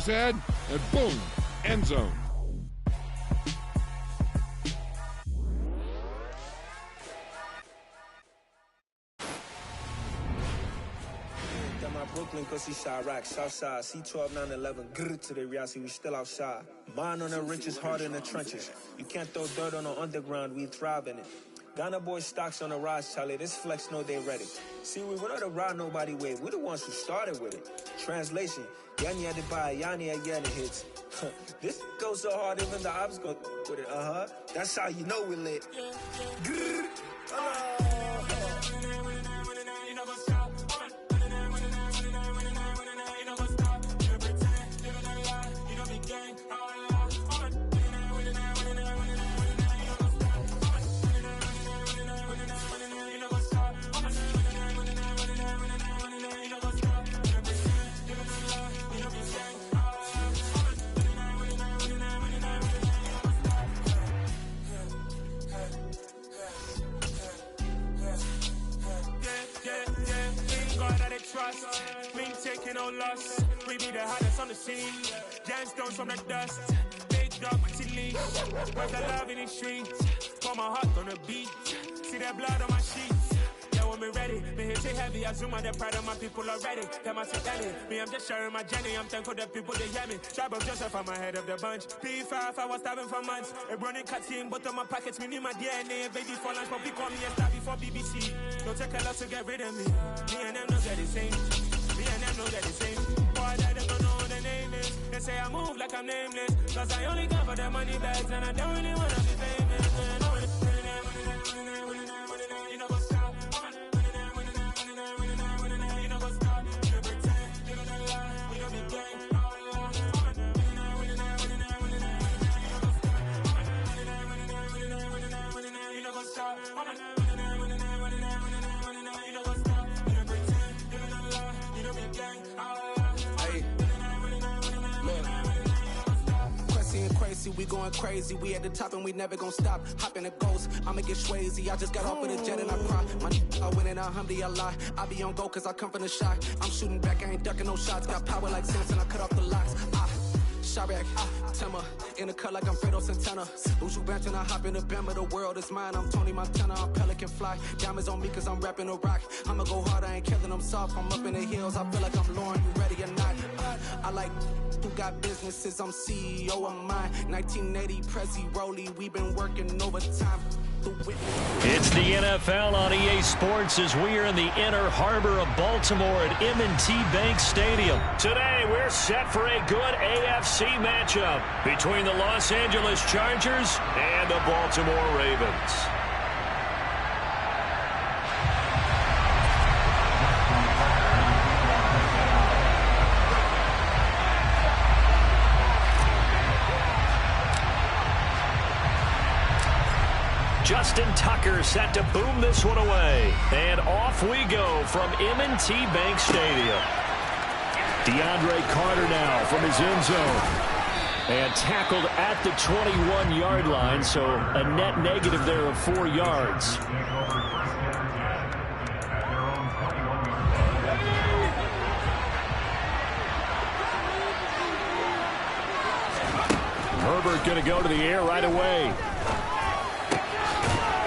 head, and boom, end zone. Brooklyn, cause he Chirac, Southside, C12, 911, grrr to the reality, we still outside. Mine on the richest, heart in the trenches. You can't throw dirt on the underground, we thrive in it. Ghana boys stocks on the rise, Charlie, this flex know they ready. See, we were not to ride nobody with, we're the ones who started with it. Translation, Yanni had to buy, Yanni had Yanni hits. This goes so hard, even the ops go with it, That's how you know we lit. Grrr, trust. We ain't taking no loss. We be the hottest on the scene. Gemstones from the dust. Big dog with leash. Where's the love in the streets? Pour my heart on the beat. See that blood on my sheets. Yeah, when we ready, me hit it heavy. I zoom out the pride of my people already. Them I say daddy. Me, I'm just sharing my journey. I'm thankful that people they hear me. Tribe of Joseph, I'm ahead of the bunch. P5, I was starving for months. A running cutscene, but on my pockets, me need my DNA. Baby for lunch, but we call me a star before BBC. Don't take a lot to get rid of me. Me and them know that the same. Me and them know that the same. Boy, that they don't know what the name is. They say I move like I'm nameless. Cause I only come for the money bags and I don't really wanna be famous. You know what's up? You know what's up? You pretend, you don't lie, we don't be gang. You know what's up? Crazy, we going crazy. We at the top and we never gonna stop. Hop in a ghost, I'ma get swayzy. I just got off with a jet and I cry. My I win and alhamdulillah. I be on go cause I come from the shot. I'm shooting back, I ain't ducking no shots. Got power like Samson, I cut off the locks. Chirac, Tema, in a cut like I'm Fredo Santana. Buju Banton, I hop in the Bama, the world is mine. I'm Tony Montana, I'm Pelican Fly. Diamonds on me cause I'm rapping a rock. I'ma go hard, I ain't killing them soft. I'm up in the hills, I feel like I'm Lauren, you ready or not? I like who got businesses, I'm CEO of mine. 1980 Prezi Rolly, we been working overtime. It's the NFL on EA Sports as we are in the inner harbor of Baltimore at M&T Bank Stadium. Today, we're set for a good AFC matchup between the Los Angeles Chargers and the Baltimore Ravens. Justin Tucker set to boom this one away. And off we go from M&T Bank Stadium. DeAndre Carter now from his end zone. And tackled at the 21-yard line, so a net negative there of 4 yards. Herbert going to go to the air right away.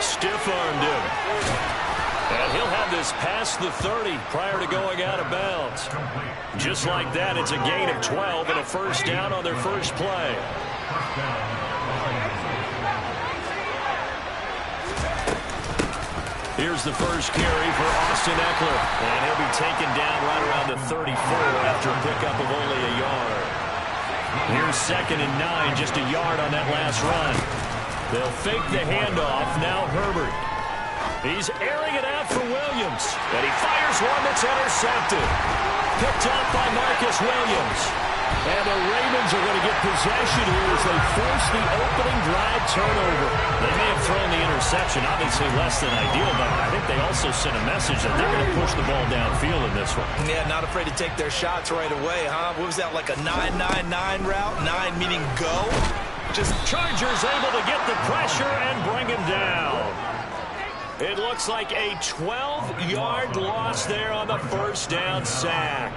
Stiff-armed him. And he'll have this past the 30 prior to going out of bounds. Just like that, it's a gain of 12 and a first down on their first play. Here's the first carry for Austin Eckler. And he'll be taken down right around the 34 after a pickup of only a yard. Here's 2nd and 9, just a yard on that last run. They'll fake the handoff. Now Herbert. He's airing it out for Williams. And he fires one that's intercepted. Picked up by Marcus Williams. And the Ravens are going to get possession here as they force the opening drive turnover. They may have thrown the interception, obviously less than ideal, but I think they also sent a message that they're going to push the ball downfield in this one. Yeah, not afraid to take their shots right away, huh? What was that, like a 9-9-9 route? 9 meaning go? Just Chargers able to get the pressure and bring him down. It looks like a 12-yard loss there on the first down sack.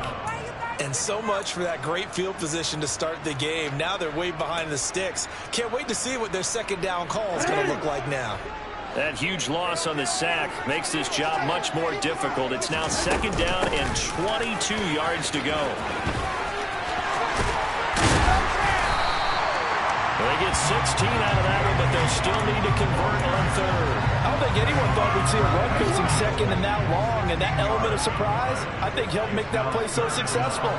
And so much for that great field position to start the game. Now they're way behind the sticks. Can't wait to see what their second down call is going to look like now. That huge loss on the sack makes this job much more difficult. It's now second down and 22 yards to go. They get 16 out of that one, but they'll still need to convert on third. I don't think anyone thought we'd see a run facing second and that long, and that element of surprise, I think, helped make that play so successful.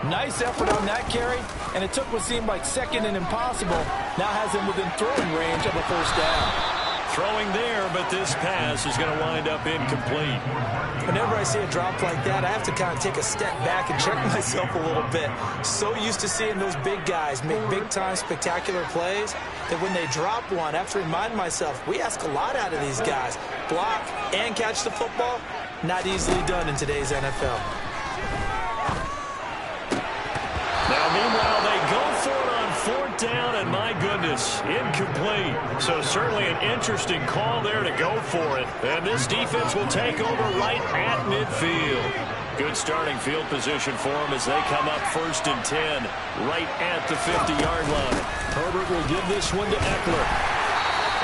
Nice effort on that carry, and it took what seemed like second and impossible, now has him within throwing range of a first down. Throwing there, but this pass is going to wind up incomplete. Whenever I see a drop like that, I have to kind of take a step back and check myself a little bit. So used to seeing those big guys make big-time spectacular plays that when they drop one, I have to remind myself, we ask a lot out of these guys. Block and catch the football, not easily done in today's NFL. Now, meanwhile, they go for it on fourth down, and my goodness, incomplete. So certainly an interesting call there to go for it. And this defense will take over right at midfield. Good starting field position for them as they come up 1st and 10, right at the 50-yard line. Herbert will give this one to Eckler.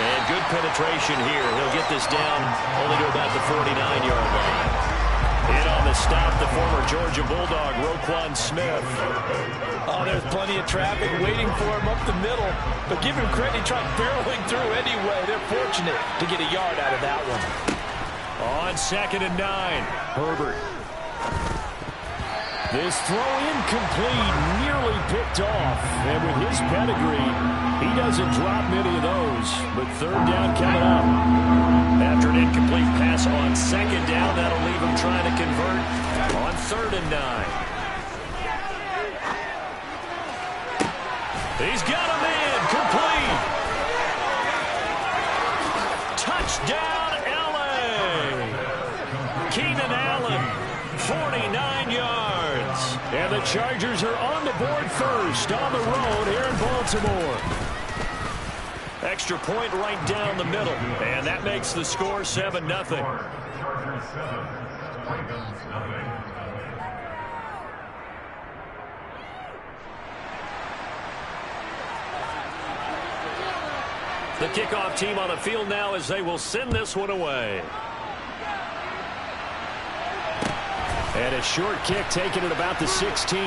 And good penetration here. He'll get this down only to about the 49-yard line. In on the stop, the former Georgia Bulldog, Roquan Smith. Oh, there's plenty of traffic waiting for him up the middle. But give him credit, he tried barreling through anyway. They're fortunate to get a yard out of that one. On 2nd and 9, Herbert. This throw incomplete, nearly picked off. And with his pedigree, he doesn't drop many of those. But third down coming up. After an incomplete pass on 2nd down, that'll leave him trying to convert on 3rd and 9. He's got him in, complete. Touchdown, L.A. Keenan Allen, 49 yards. And the Chargers are on the board first on the road here in Baltimore. Extra point right down the middle, and that makes the score 7-0. The kickoff team on the field now as they will send this one away. And a short kick taken at about the 16.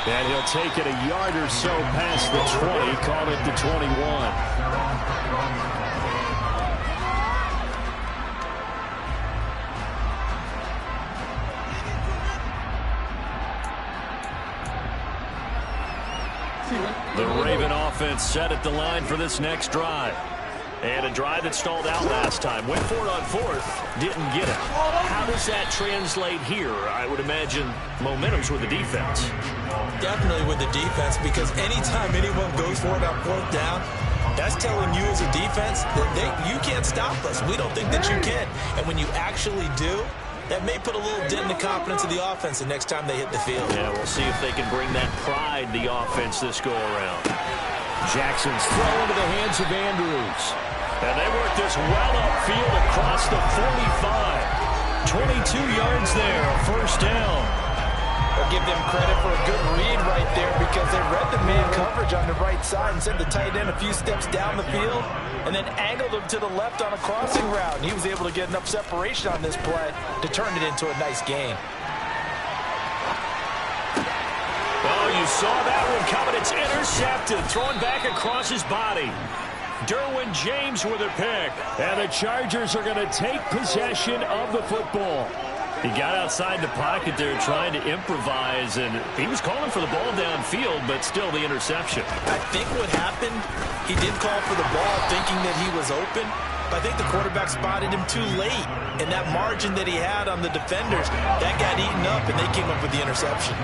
And he'll take it a yard or so past the 20, call it the 21. The Raven offense set at the line for this next drive. And a drive that stalled out last time. Went for it on 4th, didn't get it. How does that translate here? I would imagine momentum's with the defense. Definitely with the defense, because anytime anyone goes for it on 4th down, that's telling you as a defense that you can't stop us. We don't think that you can. And when you actually do, that may put a little dent in the confidence of the offense the next time they hit the field. Yeah, we'll see if they can bring that pride the offense this go-around. Jackson's throw into the hands of Andrews. And they work this well upfield across the 45. 22 yards there, first down. I'll give them credit for a good read right there because they read the man coverage on the right side and sent the tight end a few steps down the field and then angled him to the left on a crossing route. And he was able to get enough separation on this play to turn it into a nice gain. Oh, you saw that one coming. It's intercepted, thrown back across his body. Derwin James with a pick. And the Chargers are going to take possession of the football. He got outside the pocket there trying to improvise, and he was calling for the ball downfield, but still the interception. I think what happened, he did call for the ball thinking that he was open, but I think the quarterback spotted him too late. And that margin that he had on the defenders, that got eaten up, and they came up with the interception.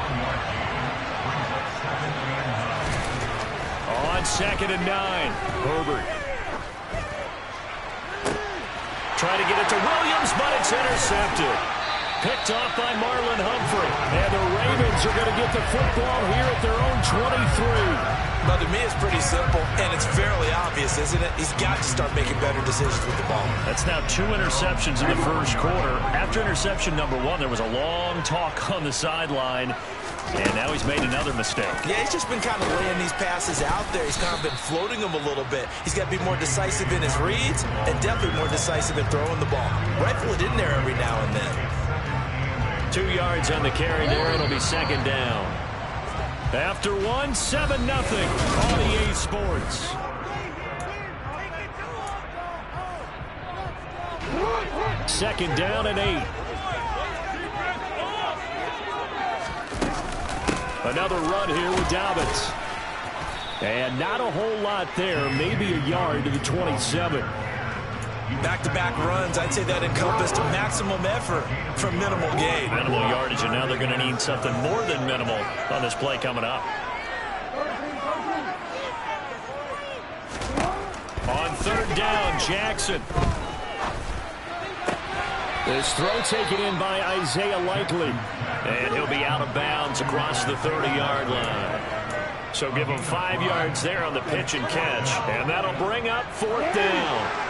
On 2nd and 9, Herbert. Trying to get it to Williams, but it's intercepted. Picked off by Marlon Humphrey. And the Ravens are going to get the football here at their own 23. But to me, it's pretty simple, and it's fairly obvious, isn't it? He's got to start making better decisions with the ball. That's now 2 interceptions in the first quarter. After interception number 1, there was a long talk on the sideline. And now he's made another mistake. Yeah, he's just been kind of laying these passes out there. He's kind of been floating them a little bit. He's got to be more decisive in his reads and definitely more decisive in throwing the ball. Rifle it in there every now and then. 2 yards on the carry there. It'll be second down. After one, 7-0 on EA Sports. Second down and 8. Another run here with Dobbins. And not a whole lot there. Maybe a yard to the 27. Back-to-back runs, I'd say that encompassed maximum effort for minimal gain. Minimal yardage, and now they're going to need something more than minimal on this play coming up. On third down, Jackson. This throw taken in by Isaiah Likely. And he'll be out of bounds across the 30-yard line. So give him 5 yards there on the pitch and catch. And that'll bring up fourth down.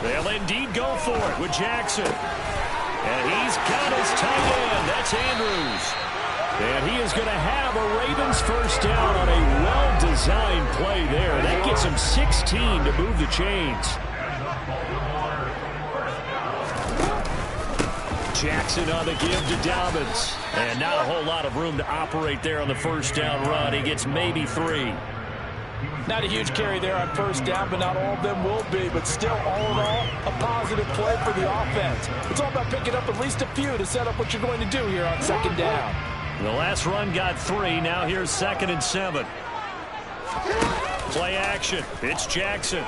They'll indeed go for it with Jackson. And he's got his tight end. That's Andrews. And he is going to have a Ravens first down on a well-designed play there. That gets him 16 to move the chains. Jackson on the give to Dobbins. And not a whole lot of room to operate there on the first down run. He gets maybe 3. Not a huge carry there on first down, but not all of them will be. But still, all in all, a positive play for the offense. It's all about picking up at least a few to set up what you're going to do here on second down. The last run got 3. Now here's 2nd and 7. Play action. It's Jackson.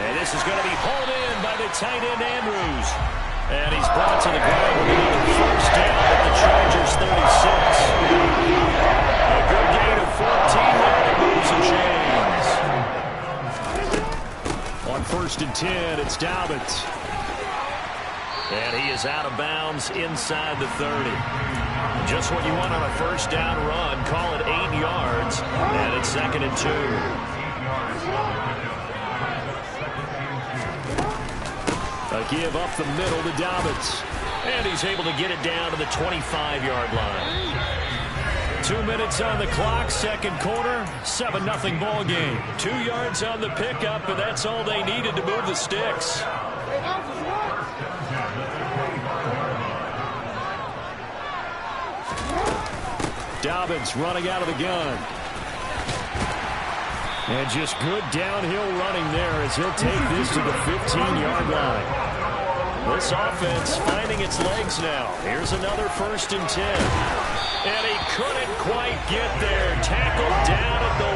And this is going to be hauled in by the tight end Andrews. And he's brought to the ground with another first down at the Chargers 36. A good gain of 14 there to moves and chains. On 1st and 10, it's Dobbins. And he is out of bounds inside the 30. Just what you want on a first down run. Call it 8 yards. And it's 2nd and 2. A give up the middle to Dobbins. And he's able to get it down to the 25-yard line. 2 minutes on the clock, second quarter, 7-0 ball game. 2 yards on the pickup, and that's all they needed to move the sticks. Dobbins running out of the gun. And just good downhill running there as he'll take this to the 15-yard line. This offense finding its legs now. Here's another 1st and 10. And he couldn't quite get there. Tackled down at the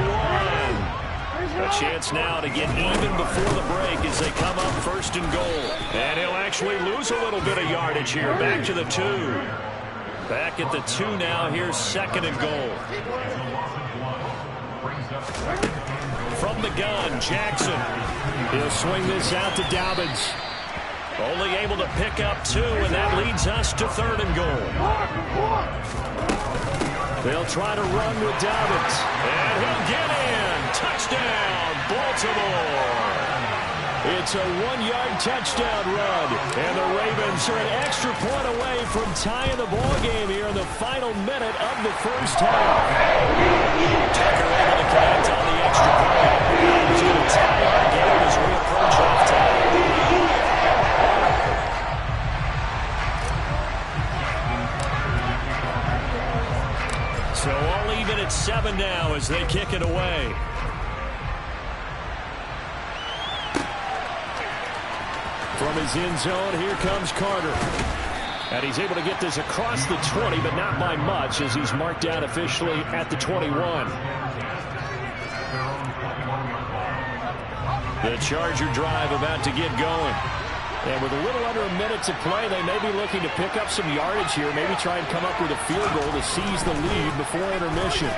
1. A chance now to get even before the break as they come up 1st and goal. And he'll actually lose a little bit of yardage here. Back to the 2. Back at the 2 now. Here's 2nd and goal. From the gun, Jackson. He'll swing this out to Dobbins. Only able to pick up 2, and that leads us to 3rd and goal. They'll try to run with Dobbins. And he'll get in. Touchdown, Baltimore. It's a 1-yard touchdown run. And the Ravens are an extra point away from tying the ball game here in the final minute of the first half. Tucker able to connect on the extra point. He's going to tie our game as we approach halftime. So all even at 7 now as they kick it away. From his end zone, here comes Carter. And he's able to get this across the 20, but not by much as he's marked down officially at the 21. The Charger drive about to get going. And with a little under a minute to play, they may be looking to pick up some yardage here, maybe try and come up with a field goal to seize the lead before intermission.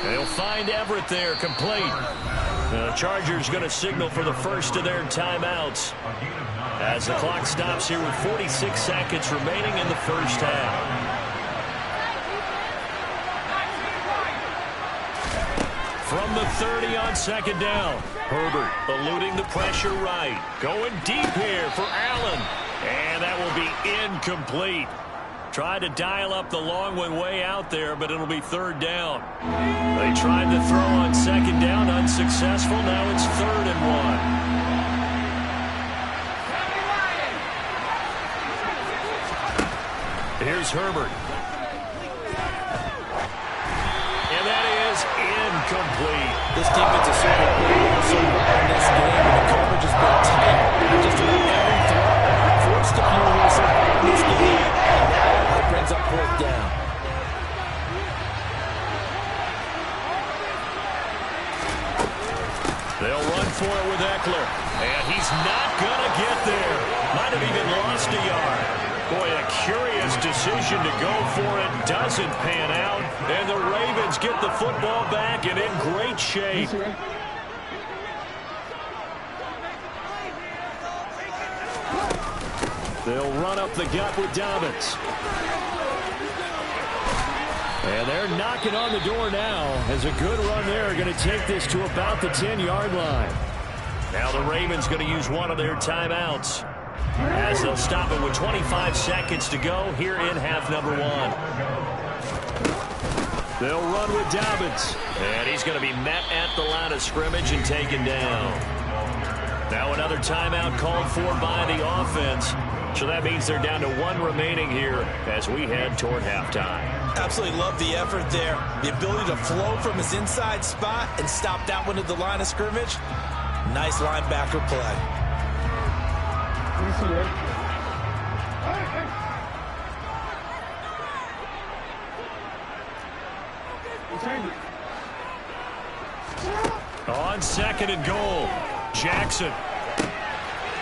They'll find Everett there, complete. The Chargers going to signal for the first of their timeouts as the clock stops here with 46 seconds remaining in the first half. From the 30 on second down. Herbert eluding the pressure right. Going deep here for Allen. And that will be incomplete. Tried to dial up the long one way out there, but it'll be third down. They tried to throw on second down, unsuccessful. Now it's 3rd and 1. Here's Herbert. And that is incomplete. This defense is certainly in this game, and the coverage has been tight. Just about every throw. Forced a few here so far in this game. And now it brings up 4th down. They'll run for it with Eckler. And he's not going to get there. Might have even lost a yard. Boy, a curious decision to go for it. Doesn't pan out. And the Ravens get the football back and in great shape. They'll run up the gut with Dobbins. And they're knocking on the door now as a good run there. Going to take this to about the 10-yard line. Now the Ravens going to use one of their timeouts as they'll stop it with 25 seconds to go here in half number 1. They'll run with Dobbins. And he's going to be met at the line of scrimmage and taken down. Now another timeout called for by the offense. So that means they're down to 1 remaining here as we head toward halftime. Absolutely love the effort there. The ability to flow from his inside spot and stop that one at the line of scrimmage. Nice linebacker play. On 2nd and goal, Jackson.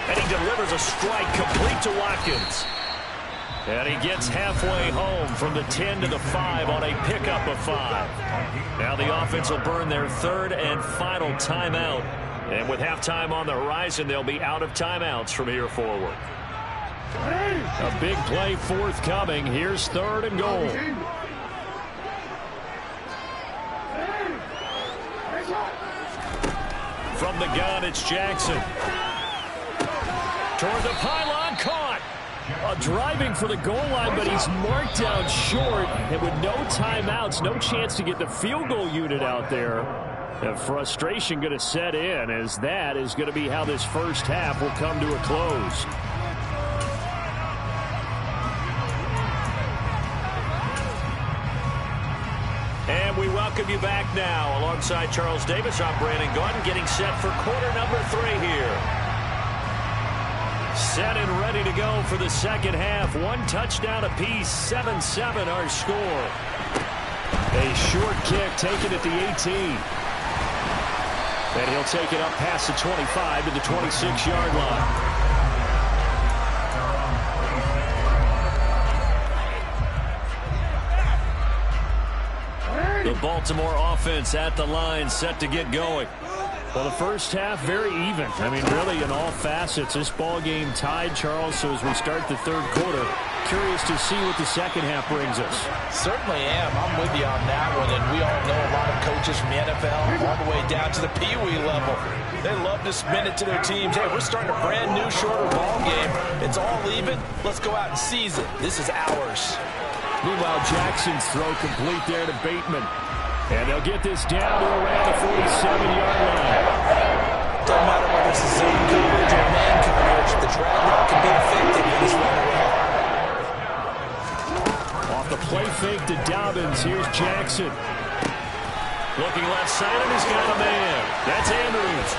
And he delivers a strike complete to Watkins. And he gets halfway home from the 10 to the 5 on a pickup of 5. Now the offense will burn their 3rd and final timeout. And with halftime on the horizon, they'll be out of timeouts from here forward. A big play forthcoming. Here's 3rd and goal. From the gun, it's Jackson. Toward the pylon, caught. Driving for the goal line, but he's marked down short. And with no timeouts, no chance to get the field goal unit out there. And frustration going to set in, as that is going to be how this first half will come to a close. And we welcome you back now. Alongside Charles Davis, I'm Brandon Gordon, getting set for quarter number 3 here. Set and ready to go for the second half. 1 touchdown apiece, 7-7 our score. A short kick taken at the 18. And he'll take it up past the 25 to the 26-yard line. The Baltimore offense at the line, set to get going. Well, the first half, very even. I mean, really, in all facets, this ball game tied, Charles. So as we start the 3rd quarter, curious to see what the second half brings us. Certainly am. I'm with you on that one. And we all know a lot of coaches from the NFL all the way down to the Pee-wee level. They love to spin it to their teams. Hey, we're starting a brand new, shorter ball game. It's all even. Let's go out and seize it. This is ours. Meanwhile, Jackson's throw complete there to Bateman. And they'll get this down to around the 47-yard line. Doesn't matter whether it's zone coverage or man coverage. The drag route can be effective in this run away. Off the play fake to Dobbins. Here's Jackson. Looking left side, and he's got a man. That's Andrews.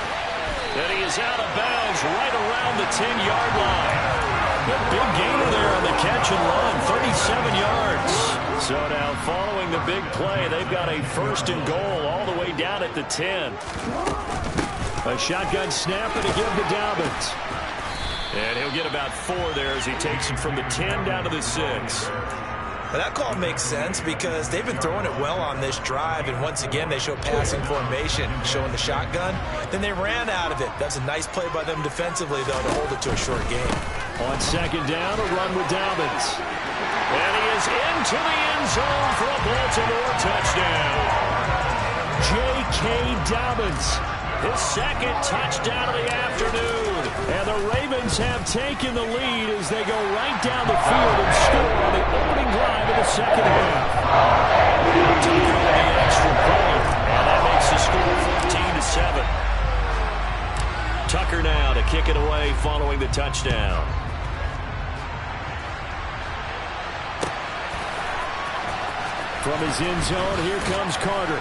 And he is out of bounds right around the 10-yard line. A big gainer there on the catch and run, 37 yards. So now following the big play, they've got a 1st and goal all the way down at the 10. A shotgun snap and a give to Dobbins. And he'll get about 4 there as he takes him from the 10 down to the 6. Well, that call makes sense because they've been throwing it well on this drive, and once again they show passing formation, showing the shotgun. Then they ran out of it. That's a nice play by them defensively, though, to hold it to a short game. On second down, a run with Dobbins. And he is into the end zone for a Baltimore touchdown. J.K. Dobbins. His second touchdown of the afternoon. And the Ravens have taken the lead as they go right down the field and score on the opening drive of the second half. Tucker with the extra point, and that makes the score 14-7. Tucker now to kick it away following the touchdown. From his end zone, here comes Carter.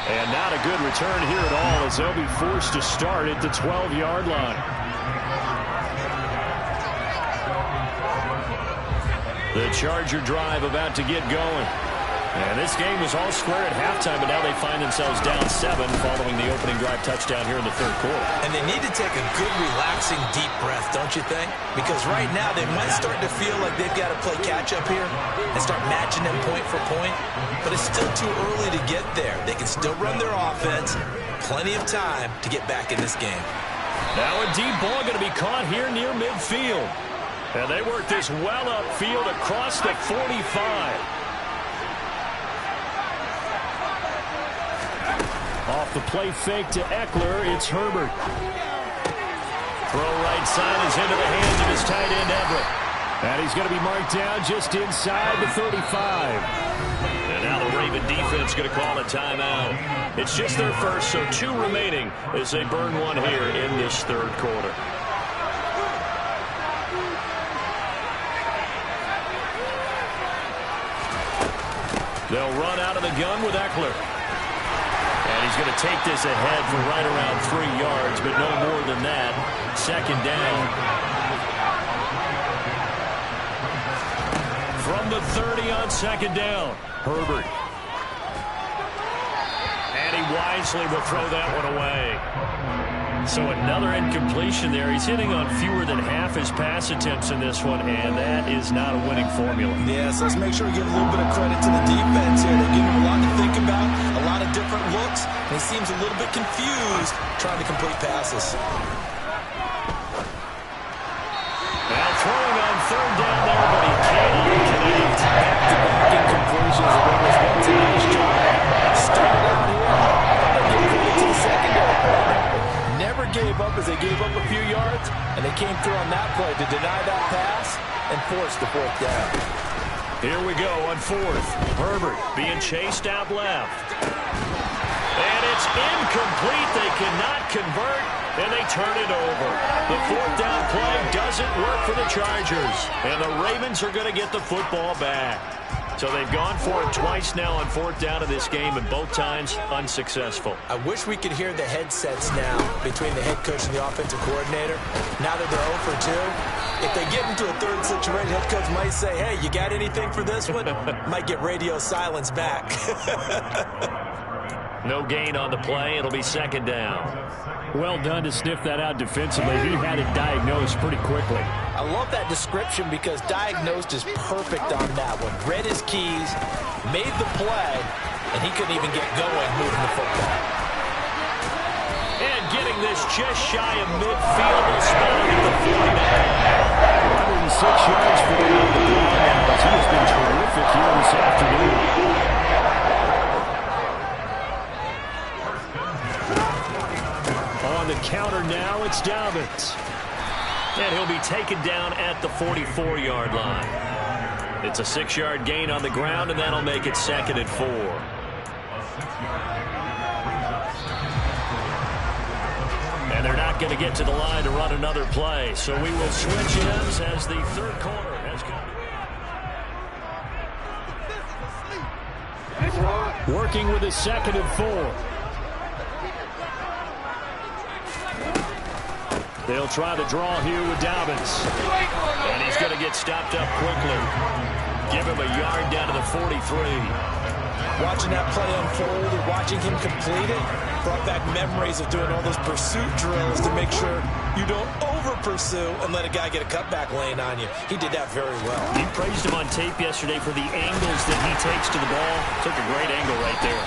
And not a good return here at all as they'll be forced to start at the 12-yard line. The Charger drive about to get going. And this game was all square at halftime, but now they find themselves down 7 following the opening drive touchdown here in the third quarter. And they need to take a good, relaxing, deep breath, don't you think? Because right now they might start to feel like they've got to play catch-up here and start matching them point for point. But it's still too early to get there. They can still run their offense. Plenty of time to get back in this game. Now a deep ball going to be caught here near midfield. And they work this well upfield across the 45. Off the play fake to Eckler, it's Herbert. Throw right side is into the hands of his tight end Everett. And he's going to be marked down just inside the 35. And now the Raven defense going to call a timeout. It's just their first, so 2 remaining as they burn one here in this third quarter. They'll run out of the gun with Eckler. And he's going to take this ahead for right around 3 yards, but no more than that. Second down. From the 30 on second down, Herbert. And he wisely will throw that one away. So another incompletion there. He's hitting on fewer than half his pass attempts in this one, and that is not a winning formula. Yes, let's make sure we give a little bit of credit to the defense here. They give him a lot to think about, a lot of different looks, and he seems a little bit confused trying to complete passes. Now throwing on third down there, but he can't connect. Back-to-back incompletions. The Ravens went to nice job. Started out here. Give credit to the secondary. Never gave up as they gave up a few yards, and they came through on that play to deny that pass and force the fourth down. Here we go on fourth. Herbert being chased out left. And it's incomplete. They cannot convert, and they turn it over. The fourth down play doesn't work for the Chargers, and the Ravens are going to get the football back. So they've gone for it twice now on fourth down of this game, and both times unsuccessful. I wish we could hear the headsets now between the head coach and the offensive coordinator. Now that they're 0 for 2, if they get into a third situation, head coach might say, hey, you got anything for this one? Might get radio silence back. No gain on the play. It'll be second down. Well done to sniff that out defensively. He had it diagnosed pretty quickly. I love that description because diagnosed is perfect on that one. Read his keys, made the play, and he couldn't even get going moving the football. And getting this just shy of midfield, will spot him at the 49. 106 yards for the ground. He has been terrific here this afternoon. On the counter now, it's Dobbins. And he'll be taken down at the 44-yard line. It's a 6-yard gain on the ground, and that'll make it second and 4. And they're not going to get to the line to run another play. So we will switch ends as the third quarter has come. Working with a second and 4. They'll try the draw here with Dobbins. And he's going to get stopped up quickly. Give him a yard down to the 43. Watching that play unfold and watching him complete it brought back memories of doing all those pursuit drills to make sure you don't over-pursue and let a guy get a cutback lane on you. He did that very well. You praised him on tape yesterday for the angles that he takes to the ball. Took a great angle right there.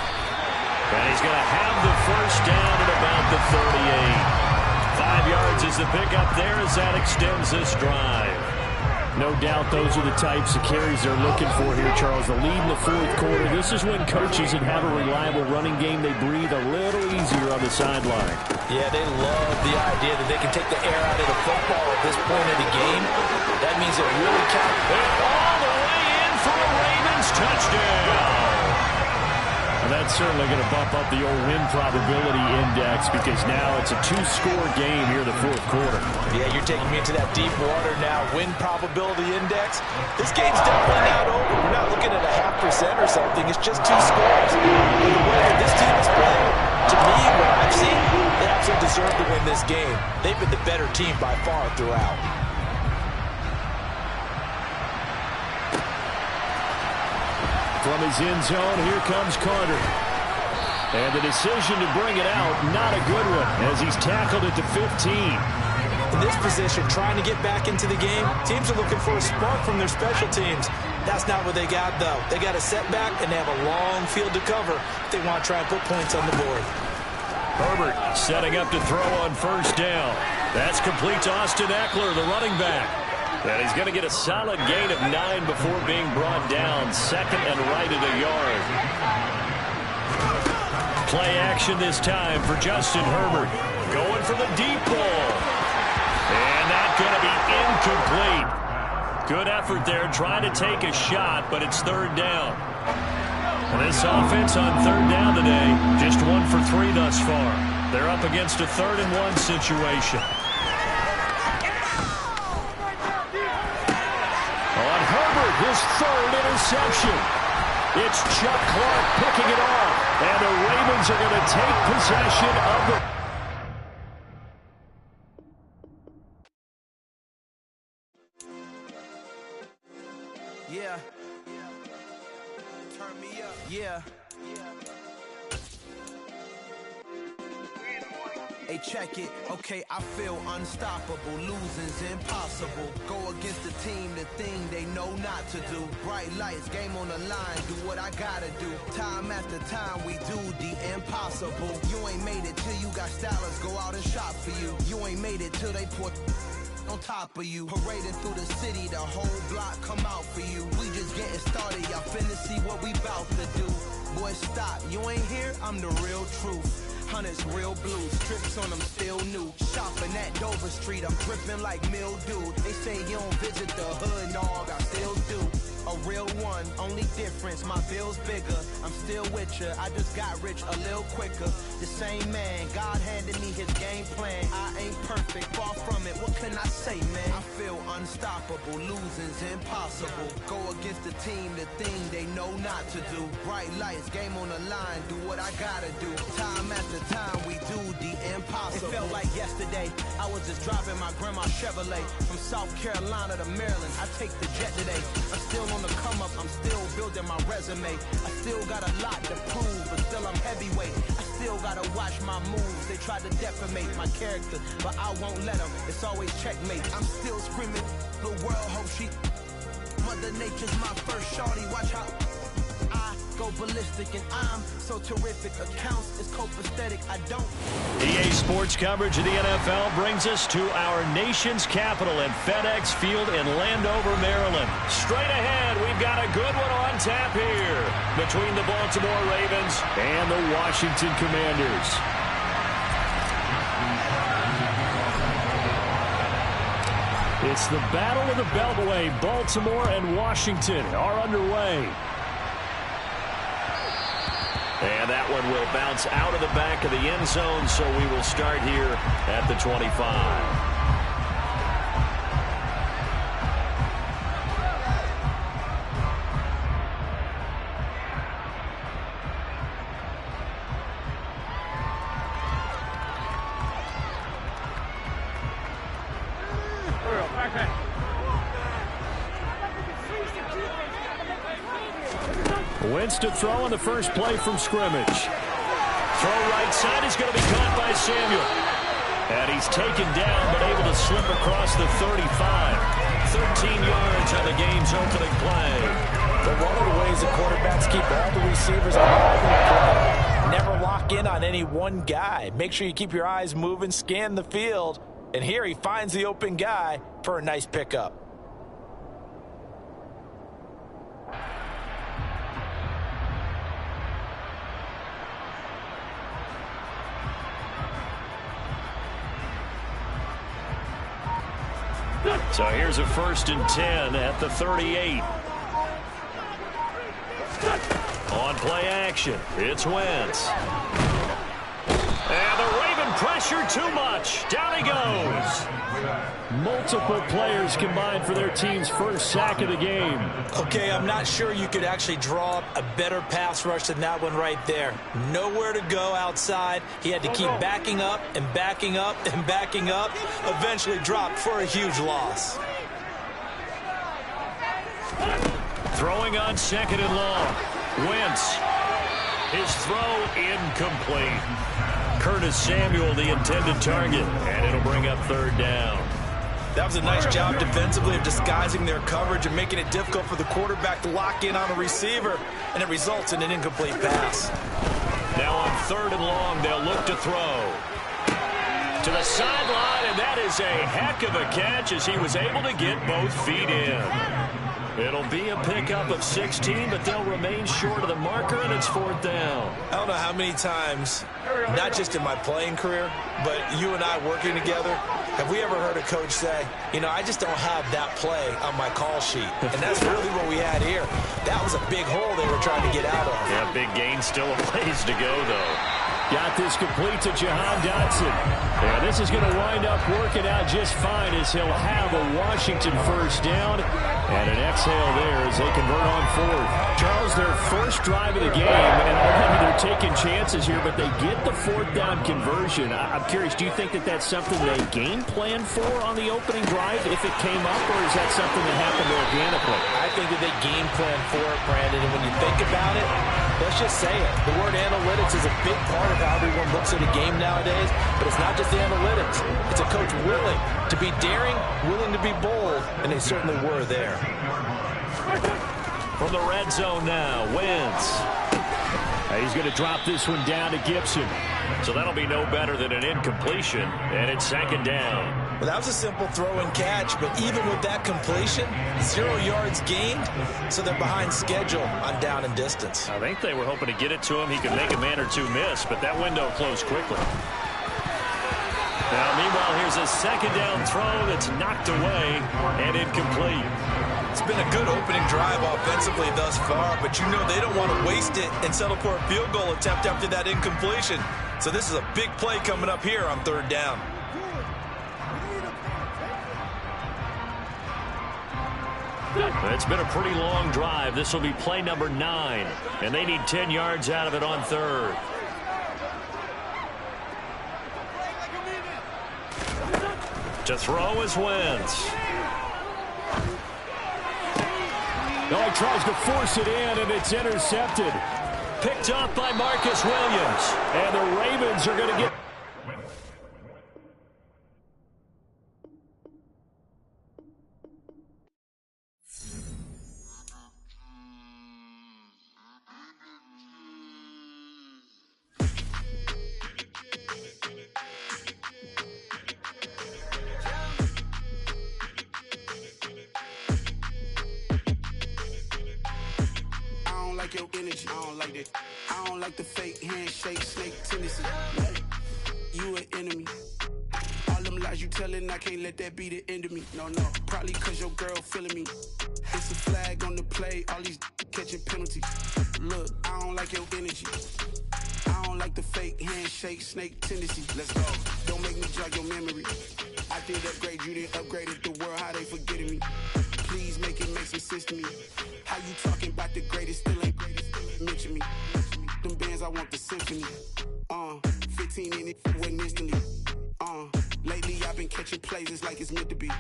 And he's going to have the first down at about the 38. 5 yards is the pickup there as that extends this drive. No doubt those are the types of carries they're looking for here, Charles. The lead in the fourth quarter. This is when coaches that have a reliable running game, they breathe a little easier on the sideline. Yeah, they love the idea that they can take the air out of the football at this point of the game. That means it really counts. And all the way in for a Ravens touchdown. And that's certainly going to bump up the old win probability index because now it's a two-score game here in the fourth quarter. Yeah, you're taking me into that deep water now. Win probability index. This game's definitely not over. We're not looking at a 0.5% or something. It's just two scores. But the way that this team is playing, to me, what I've seen, they absolutely deserve to win this game. They've been the better team by far throughout. From his end zone, here comes Carter. And the decision to bring it out, not a good one, as he's tackled at the 15. In this position, trying to get back into the game, teams are looking for a spark from their special teams. That's not what they got, though. They got a setback, and they have a long field to cover if they want to try and put points on the board. Herbert setting up to throw on first down. That's complete to Austin Eckler, the running back. And he's going to get a solid gain of 9 before being brought down. Second and right at a yard. Play action this time for Justin Herbert. Going for the deep ball. And that's going to be incomplete. Good effort there trying to take a shot, but it's third down. And this offense on third down today, just 1 for 3 thus far. They're up against a 3rd and 1 situation. His third interception. It's Chuck Clark picking it off. And the Ravens are going to take possession of the... Yeah. Turn me up. Yeah. Hey, check it. Okay, I feel unstoppable. Losing's impossible. Go against the team, the thing they know not to do. Bright lights, game on the line. Do what I gotta do. Time after time, we do the impossible. You ain't made it till you got stylists go out and shop for you. You ain't made it till they put on top of you. Parading through the city, the whole block come out for you. We just getting started. Y'all finna see what we bout to do. Boy, stop. You ain't here? I'm the real truth. Hunters, real blues, strips on them still new. Shopping at Dover Street, I'm dripping like mildew. They say you don't visit the hood, dog, I still do. A real one, only difference, my bill's bigger. I'm still with ya, I just got rich a little quicker. The same man, God handed me his game plan. I ain't perfect, far from it, what can I say, man? I feel unstoppable, losing's impossible. Go against the team, the thing they know not to do. Bright lights, game on the line, do what I gotta do. Time after time, we do the impossible. It felt like yesterday, I was just driving my grandma's Chevrolet. From South Carolina to Maryland, I take the jet today. I'm still on the come up, I'm still building my resume. I still got a lot to prove, but still I'm heavyweight. I still gotta watch my moves. They try to defamate my character, but I won't let them. It's always checkmate. I'm still screaming, the world hope she. Mother Nature's my first shorty. Watch how I go ballistic, and I'm so terrific. Accounts is copacetic. I don't. EA Sports coverage of the NFL brings us to our nation's capital at FedEx Field in Landover, Maryland. Straight ahead, we've got a good one on tap here between the Baltimore Ravens and the Washington Commanders. It's the Battle of the Beltway. Baltimore and Washington are underway. And that one will bounce out of the back of the end zone, so we will start here at the 25. Wentz to throw on the first play from scrimmage. Throw right side is going to be caught by Samuel. And he's taken down, but able to slip across the 35. 13 yards on the game's opening play. But one of the ways the quarterbacks keep all the receivers alive in the play, never lock in on any one guy. Make sure you keep your eyes moving, scan the field. And here he finds the open guy for a nice pickup. So here's a 1st and 10 at the 38. On play action, it's Wentz. And the Raven pressure too much. Down he goes. Multiple players combined for their team's first sack of the game. Okay, I'm not sure you could actually draw up a better pass rush than that one right there. Nowhere to go outside. He had to keep backing up and backing up and backing up. Eventually dropped for a huge loss. Throwing on 2nd and long. Wentz. His throw incomplete. Curtis Samuel, the intended target, and it'll bring up 3rd down. That was a nice job defensively of disguising their coverage and making it difficult for the quarterback to lock in on a receiver, and it results in an incomplete pass. Now on 3rd and long, they'll look to throw. To the sideline, and that is a heck of a catch as he was able to get both feet in. It'll be a pickup of 16, but they'll remain short of the marker, and it's 4th down. I don't know how many times, not just in my playing career, but you and I working together, have we ever heard a coach say, you know, I just don't have that play on my call sheet. And that's really what we had here. That was a big hole they were trying to get out of. Yeah, big gain, still a ways to go, though. Got this complete to Jahan Dotson. Yeah, this is going to wind up working out just fine as he'll have a Washington 1st down. And an exhale there as they convert on 4th. Charles, their first drive of the game, and they're taking chances here, but they get the 4th down conversion. I'm curious, do you think that that's something they game plan for on the opening drive if it came up, or is that something that happened organically? I think that they game plan for it, Brandon, and when you think about it, let's just say it. The word analytics is a big part of how everyone looks at a game nowadays, but it's not just the analytics. It's a coach willing to be daring, willing to be bold, and they certainly were there. From the red zone now, Wentz. He's going to drop this one down to Gibson. So that'll be no better than an incompletion, and it's 2nd down. Well, that was a simple throw and catch, but even with that completion, 0 yards gained, so they're behind schedule on down and distance. I think they were hoping to get it to him. He could make a man or two miss, but that window closed quickly. Now, meanwhile, here's a 2nd down throw that's knocked away and incomplete. It's been a good opening drive offensively thus far, but you know they don't want to waste it and settle for a field goal attempt after that incompletion. So this is a big play coming up here on 3rd down. It's been a pretty long drive. This will be play number 9, and they need 10 yards out of it on 3rd. To throw is Wentz. No, he tries to force it in, and it's intercepted. Picked up by Marcus Williams. And the Ravens are going to get... Your energy, I don't like that. I don't like the fake handshake, snake tendency. You an enemy. All them lies you telling, I can't let that be the end of me. No, probably cause your girl feeling me. It's a flag on the play, all these catching penalties. Look, I don't like your energy. I don't like the fake handshake, snake tendency. Let's go. Don't make me jog your memory. I did upgrade, you didn't upgrade it. The world, how they forgetting me. Please make it make some sense to me. How you talking about the greatest, still ain't greatest, mention me. Them bands, I want the symphony. 15 in it, wasn't instantly. Lately I've been catching plays, it's like it's meant to be.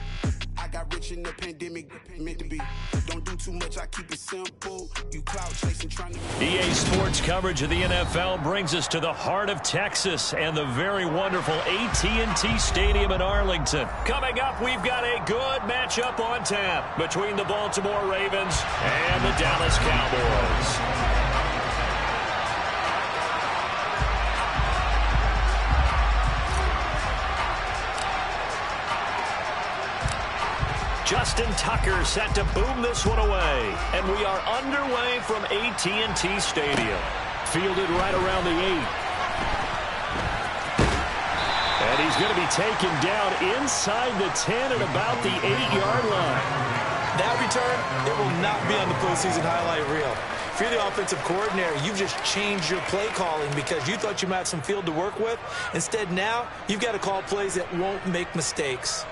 I got rich in the pandemic, meant to be. Don't do too much, I keep it simple. You clout chasing, trying to... EA Sports coverage of the NFL brings us to the heart of Texas and the very wonderful AT&T Stadium in Arlington. Coming up, we've got a good matchup on tap between the Baltimore Ravens and the Dallas Cowboys. Justin Tucker set to boom this one away. And we are underway from AT&T Stadium. Fielded right around the 8. And And he's going to be taken down inside the 10 at about the 8-yard line. That return, it will not be on the postseason highlight reel. If you're the offensive coordinator, you've just changed your play calling because you thought you might have some field to work with. Instead, now, you've got to call plays that won't make mistakes.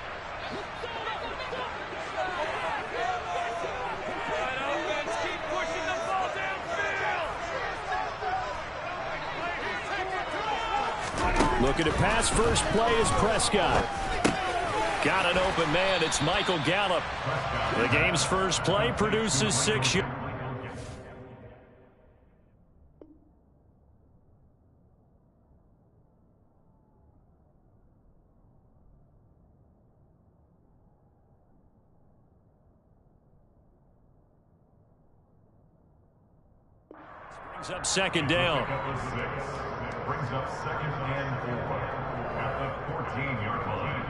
Looking to pass first play is Prescott. Got an open man. It's Michael Gallup. The game's first play produces 6 yards. Brings up second down. Brings up second and 4 at the 14-yard line.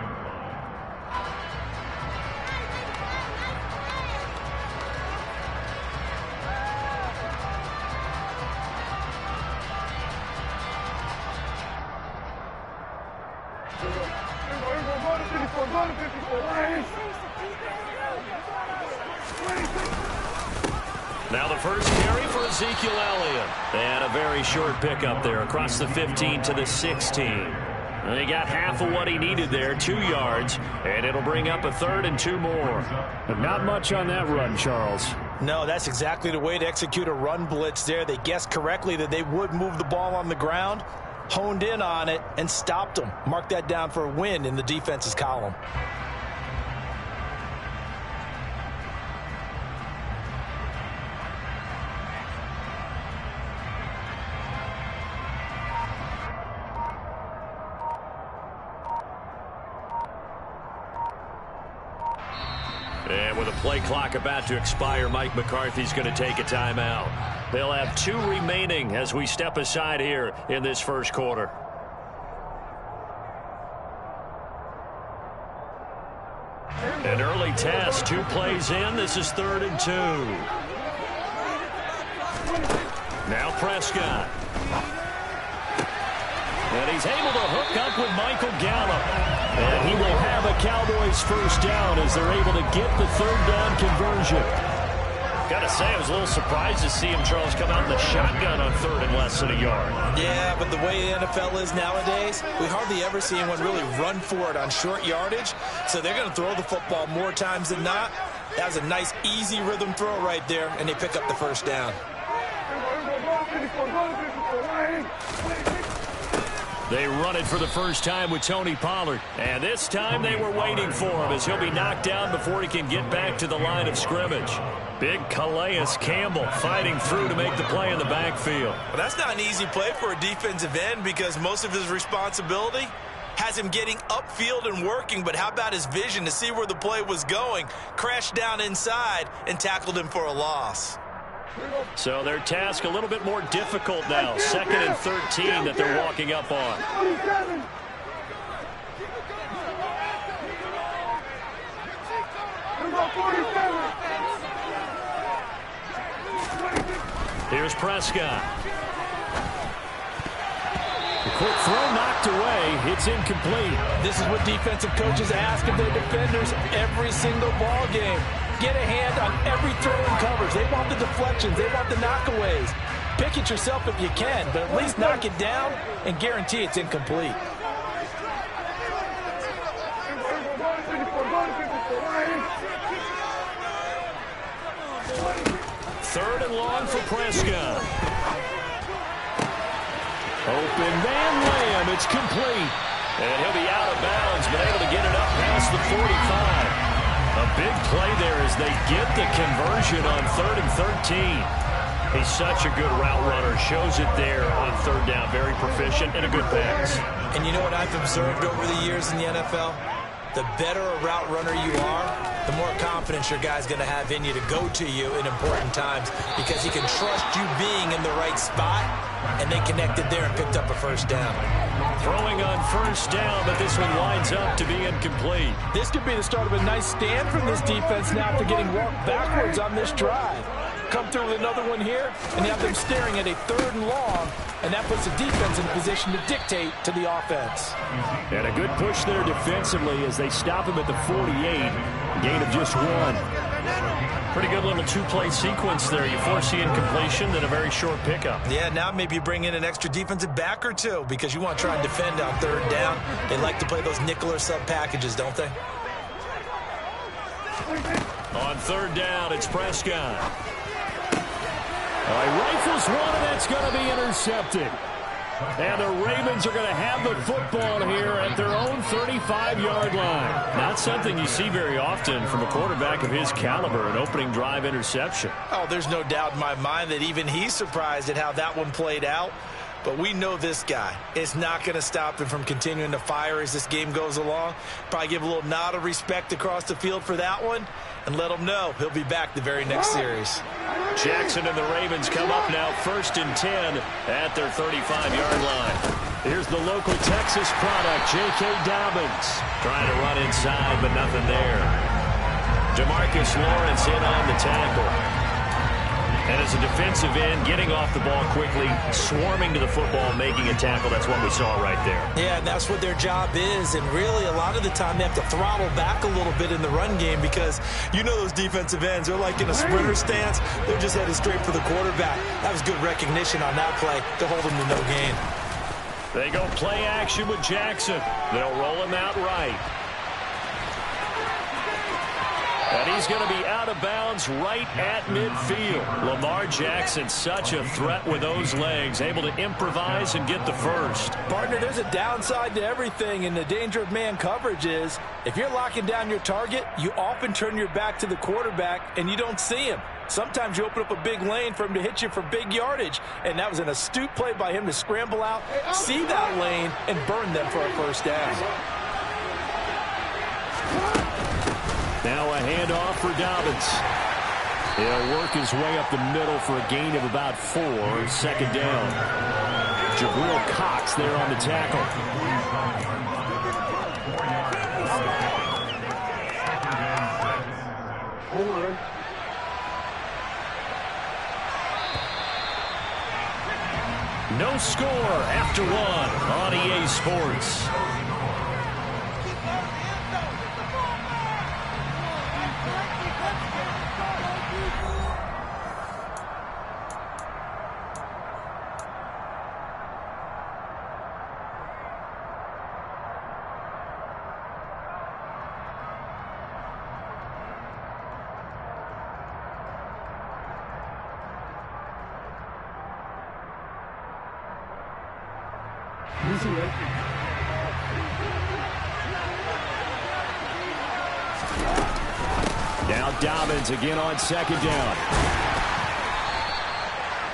Now the first carry for Ezekiel Elliott. They had a very short pickup there across the 15 to the 16. And he got half of what he needed there, 2 yards, and it'll bring up a 3rd and 2 more. But not much on that run, Charles. No, that's exactly the way to execute a run blitz there. They guessed correctly that they would move the ball on the ground, honed in on it, and stopped them. Mark that down for a win in the defense's column. And with a play clock about to expire, Mike McCarthy's going to take a timeout. They'll have 2 remaining as we step aside here in this first quarter. An early test, 2 plays in. This is 3rd and 2. Now Prescott. And he's able to hook up with Michael Gallup. And he will have a Cowboys first down as they're able to get the 3rd down conversion. Got to say, I was a little surprised to see him, Charles, come out in the shotgun on 3rd and less than a yard. Yeah, but the way the NFL is nowadays, we hardly ever see anyone really run for it on short yardage. So they're going to throw the football more times than not. That was a nice, easy rhythm throw right there, and they pick up the first down. They run it for the first time with Tony Pollard. And this time they were waiting for him as he'll be knocked down before he can get back to the line of scrimmage. Big Calais Campbell fighting through to make the play in the backfield. Well, that's not an easy play for a defensive end because most of his responsibility has him getting upfield and working, but how about his vision to see where the play was going, crashed down inside, and tackled him for a loss. So their task a little bit more difficult now. 2nd and 13 that they're walking up on. Here's Prescott. The quick throw knocked away. It's incomplete. This is what defensive coaches ask of their defenders every single ball game. Get a hand on every throw and coverage. They want the deflections. They want the knockaways. Pick it yourself if you can, but at least knock it down and guarantee it's incomplete. Third and long for Prescott. Open man Lamb. It's complete. And he'll be out of bounds, but able to get it up past the 45. A big play there as they get the conversion on 3rd and 13. He's such a good route runner. Shows it there on 3rd down. Very proficient and a good pass. And you know what I've observed over the years in the NFL? The better a route runner you are, the more confidence your guy's going to have in you to go to you in important times because he can trust you being in the right spot, and they connected there and picked up a first down. Throwing on first down, but this one winds up to be incomplete. This could be the start of a nice stand from this defense now after getting walked backwards on this drive. come through with another one here, and you have them staring at a 3rd and long, and that puts the defense in a position to dictate to the offense. And a good push there defensively as they stop him at the 48. Gain of just 1. Pretty good little 2-play sequence there. You force the incompletion, then a very short pickup. Yeah, now maybe you bring in an extra defensive back or two because you want to try and defend on 3rd down. They like to play those nickel or sub packages, don't they? On 3rd down, it's Prescott. He rifles one, and that's going to be intercepted. And the Ravens are going to have the football here at their own 35-yard line. Not something you see very often from a quarterback of his caliber, an opening drive interception. Oh, there's no doubt in my mind that even he's surprised at how that one played out. But we know this guy is not going to stop him from continuing to fire as this game goes along. Probably give a little nod of respect across the field for that one and let him know he'll be back the very next series. Jackson and the Ravens come up now 1st and 10 at their 35-yard line. Here's the local Texas product, J.K. Dobbins. Trying to run inside, but nothing there. Demarcus Lawrence in on the tackle. And as a defensive end, getting off the ball quickly, swarming to the football, making a tackle. That's what we saw right there. Yeah, and that's what their job is. And really, a lot of the time, they have to throttle back a little bit in the run game because you know those defensive ends, they're like in a sprinter stance. They're just headed straight for the quarterback. That was good recognition on that play to hold them to no gain. They go play action with Jackson. They'll roll him out right. And he's going to be out of bounds right at midfield. Lamar Jackson, such a threat with those legs, able to improvise and get the first. Partner, there's a downside to everything, and the danger of man coverage is if you're locking down your target, you often turn your back to the quarterback and you don't see him. Sometimes you open up a big lane for him to hit you for big yardage, and that was an astute play by him to scramble out, see that lane, and burn them for a first down. Now a handoff for Dobbins. He'll work his way up the middle for a gain of about 4. 2nd down. Jabril Cox there on the tackle. No score after 1 on EA Sports. Now Dobbins again on 2nd down.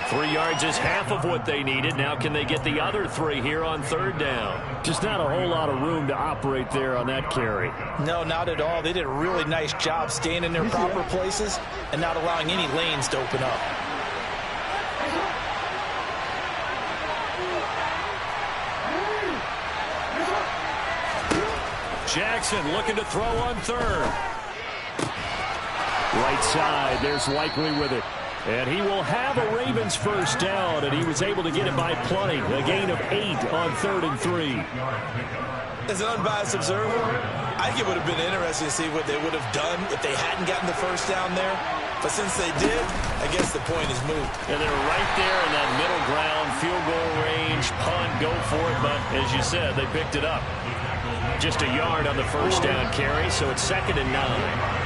3 yards is half of what they needed. Now can they get the other 3 here on 3rd down? Just not a whole lot of room to operate there on that carry. No, not at all. They did a really nice job staying in their proper places and not allowing any lanes to open up. Jackson looking to throw on 3rd. Right side, there's Likely with it. And he will have a Ravens first down, and he was able to get it by plenty. A gain of 8 on 3rd and 3. As an unbiased observer, I think it would have been interesting to see what they would have done if they hadn't gotten the first down there. But since they did, I guess the point is moot. And they're right there in that middle ground, field goal range, punt, go for it. But as you said, they picked it up. Just a yard on the first down carry, so it's 2nd and 9.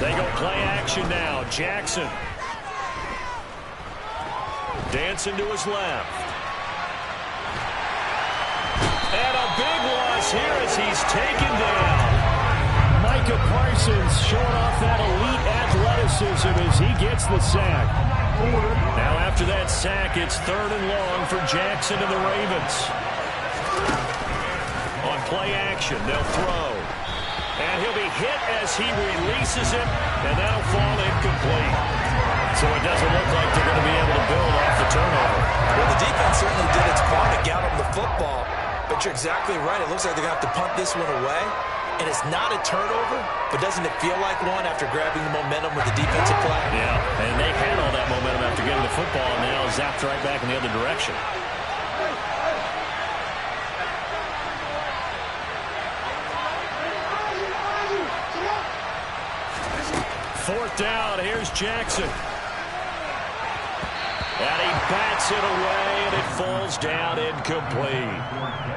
They go play action now. Jackson. Dancing to his left. And a big loss here as he's taken down. Micah Parsons showing off that elite athleticism as he gets the sack. Now after that sack, it's 3rd and long for Jackson and the Ravens. On play action, they'll throw. And he'll be hit as he releases it, and that'll fall incomplete. So it doesn't look like they're going to be able to build off the turnover. Well, the defense certainly did its part to get him the football. But you're exactly right. It looks like they're going to have to punt this one away. And it's not a turnover, but doesn't it feel like one after grabbing the momentum with the defensive play? Yeah, and they had all that momentum after getting the football, and now zapped right back in the other direction. Fourth down, here's Jackson. And he bats it away, and it falls down incomplete.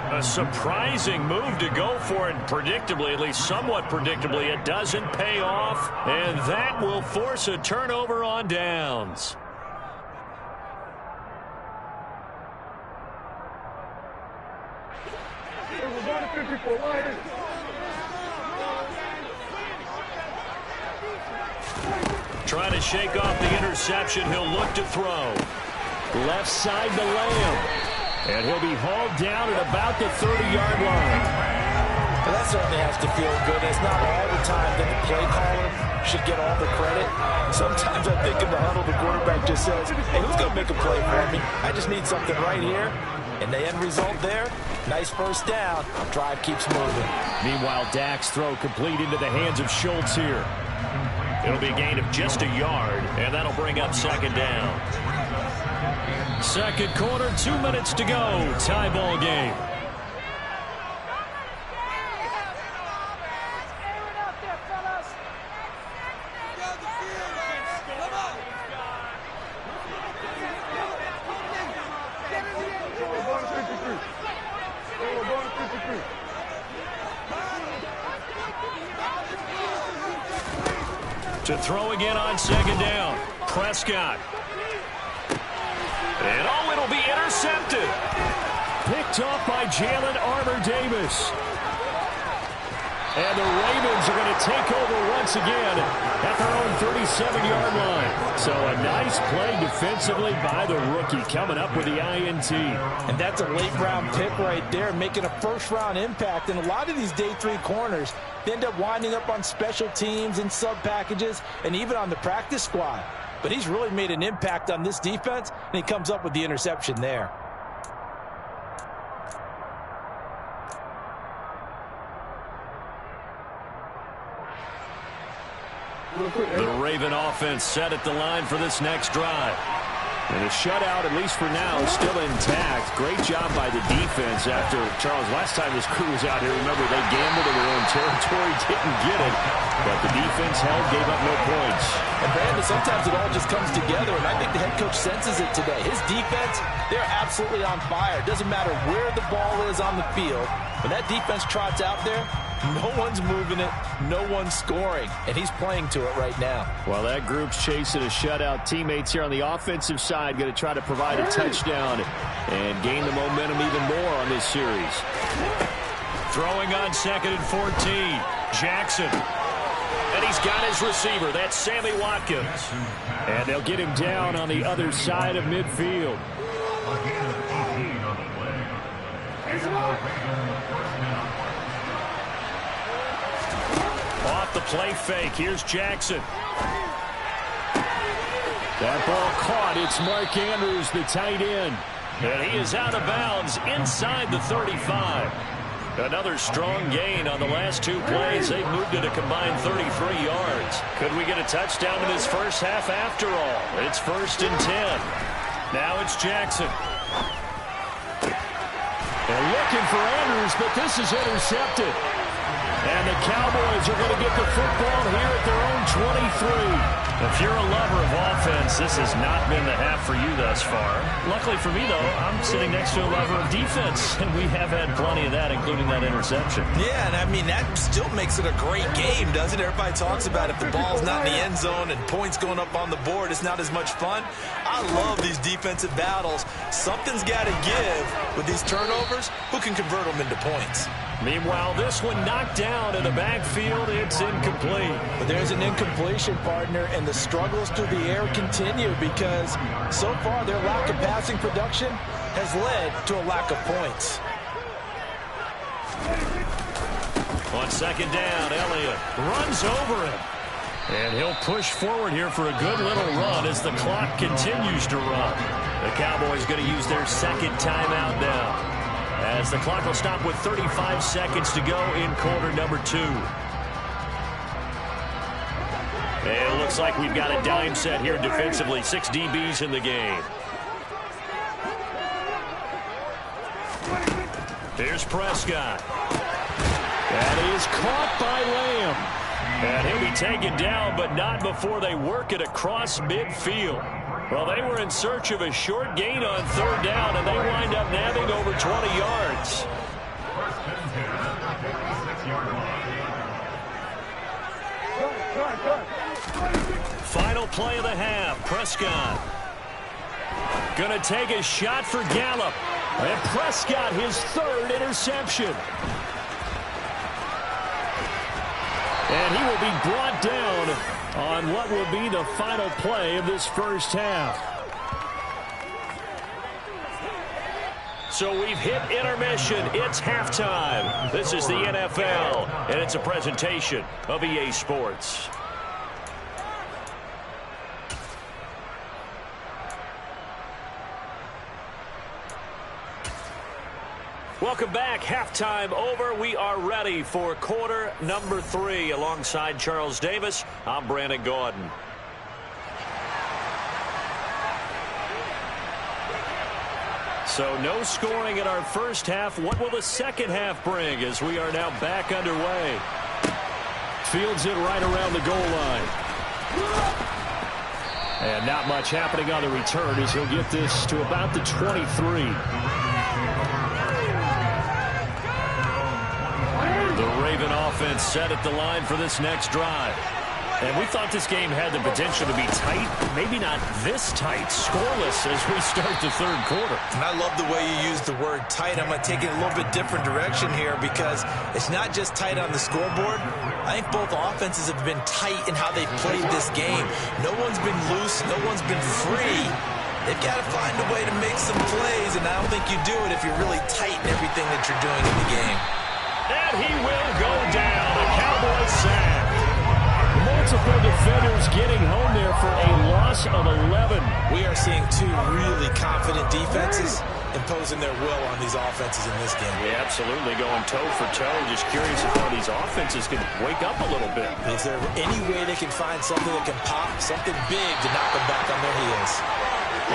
A surprising move to go for it, predictably, at least somewhat predictably. It doesn't pay off, and that will force a turnover on downs. Trying to shake off the interception. He'll look to throw. Left side to Lamb. And he'll be hauled down at about the 30-yard line. Well, that certainly has to feel good. It's not all the time that the play caller should get all the credit. Sometimes I think in the huddle, the quarterback just says, hey, who's going to make a play for me? I just need something right here. And the end result there, nice first down. Drive keeps moving. Meanwhile, Dak's throw complete into the hands of Schultz here. It'll be a gain of just a yard, and that'll bring up second down. Second quarter, 2 minutes to go. Tie ball game. To throw again on second down. Prescott. And oh, it'll be intercepted. Picked off by Jalen Armour-Davis. And the Ravens are going to take over once again at their own 37-yard line. So a nice play defensively by the rookie, coming up with the INT. And that's a late-round pick right there, making a first-round impact. And a lot of these day three corners, they end up winding up on special teams and sub-packages and even on the practice squad. But he's really made an impact on this defense, and he comes up with the interception there. The Raven offense set at the line for this next drive. And the shutout, at least for now, is still intact. Great job by the defense after, Charles, last time this crew was out here, remember, they gambled in their own territory, didn't get it. But the defense held, gave up no points. And, Brandon, sometimes it all just comes together, and I think the head coach senses it today. His defense, they're absolutely on fire. It doesn't matter where the ball is on the field. When that defense trots out there, no one's moving it, no one's scoring, and he's playing to it right now. Well, that group's chasing a shutout. Teammates here on the offensive side going to try to provide a touchdown and gain the momentum even more on this series. Throwing on second and 14, Jackson. And he's got his receiver. That's Sammy Watkins. And they'll get him down on the other side of midfield. Off the play fake. Here's Jackson. That ball caught. It's Mark Andrews, the tight end. And he is out of bounds inside the 35. Another strong gain on the last two plays. They've moved it a combined 33 yards. Could we get a touchdown in this first half after all? It's 1st and 10. Now it's Jackson. They're looking for Andrews, but this is intercepted. And the Cowboys are going to get the football here at their own 23. If you're a lover of offense, this has not been the half for you thus far. Luckily for me, though, I'm sitting next to a lover of defense, and we have had plenty of that, including that interception. Yeah, and I mean, that still makes it a great game, doesn't it? Everybody talks about if the ball's not in the end zone and points going up on the board, it's not as much fun. I love these defensive battles. Something's got to give with these turnovers. Who can convert them into points? Meanwhile, this one knocked down in the backfield. It's incomplete. But there's an incompletion, partner, and the struggles through the air continue because so far their lack of passing production has led to a lack of points. On second down, Elliott runs over him. And he'll push forward here for a good little run as the clock continues to run. The Cowboys going to use their second timeout now, as as the clock will stop with 35 seconds to go in quarter number 2. And it looks like we've got a dime set here defensively. 6 DBs in the game. Here's Prescott. That is caught by Lamb. And he'll be taken down, but not before they work it across midfield. Well, they were in search of a short gain on 3rd down, and they wind up nabbing over 20 yards. Final play of the half. Prescott going to take a shot for Gallup. And Prescott, his 3rd interception. And he will be brought down on what will be the final play of this first half. So we've hit intermission. It's halftime. This is the NFL, and it's a presentation of EA Sports. Welcome back. Halftime over. We are ready for quarter number 3. Alongside Charles Davis, I'm Brandon Gaudin. So no scoring in our first half. What will the second half bring as we are now back underway? Fields it right around the goal line. And not much happening on the return as he'll get this to about the 23. Raven offense set at the line for this next drive. And we thought this game had the potential to be tight, maybe not this tight, scoreless as we start the 3rd quarter. And I love the way you use the word tight. I'm going to take it a little bit different direction here because it's not just tight on the scoreboard. I think both offenses have been tight in how they've played this game. No one's been loose. No one's been free. They've got to find a way to make some plays, and I don't think you do it if you're really tight in everything that you're doing in the game. And he will go down. A Cowboys sack. Multiple defenders getting home there for a loss of 11. We are seeing 2 really confident defenses imposing their will on these offenses in this game. Yeah, absolutely. Going toe for toe. Just curious if one of these offenses can wake up a little bit. Is there any way they can find something that can pop, something big to knock them back on their heels?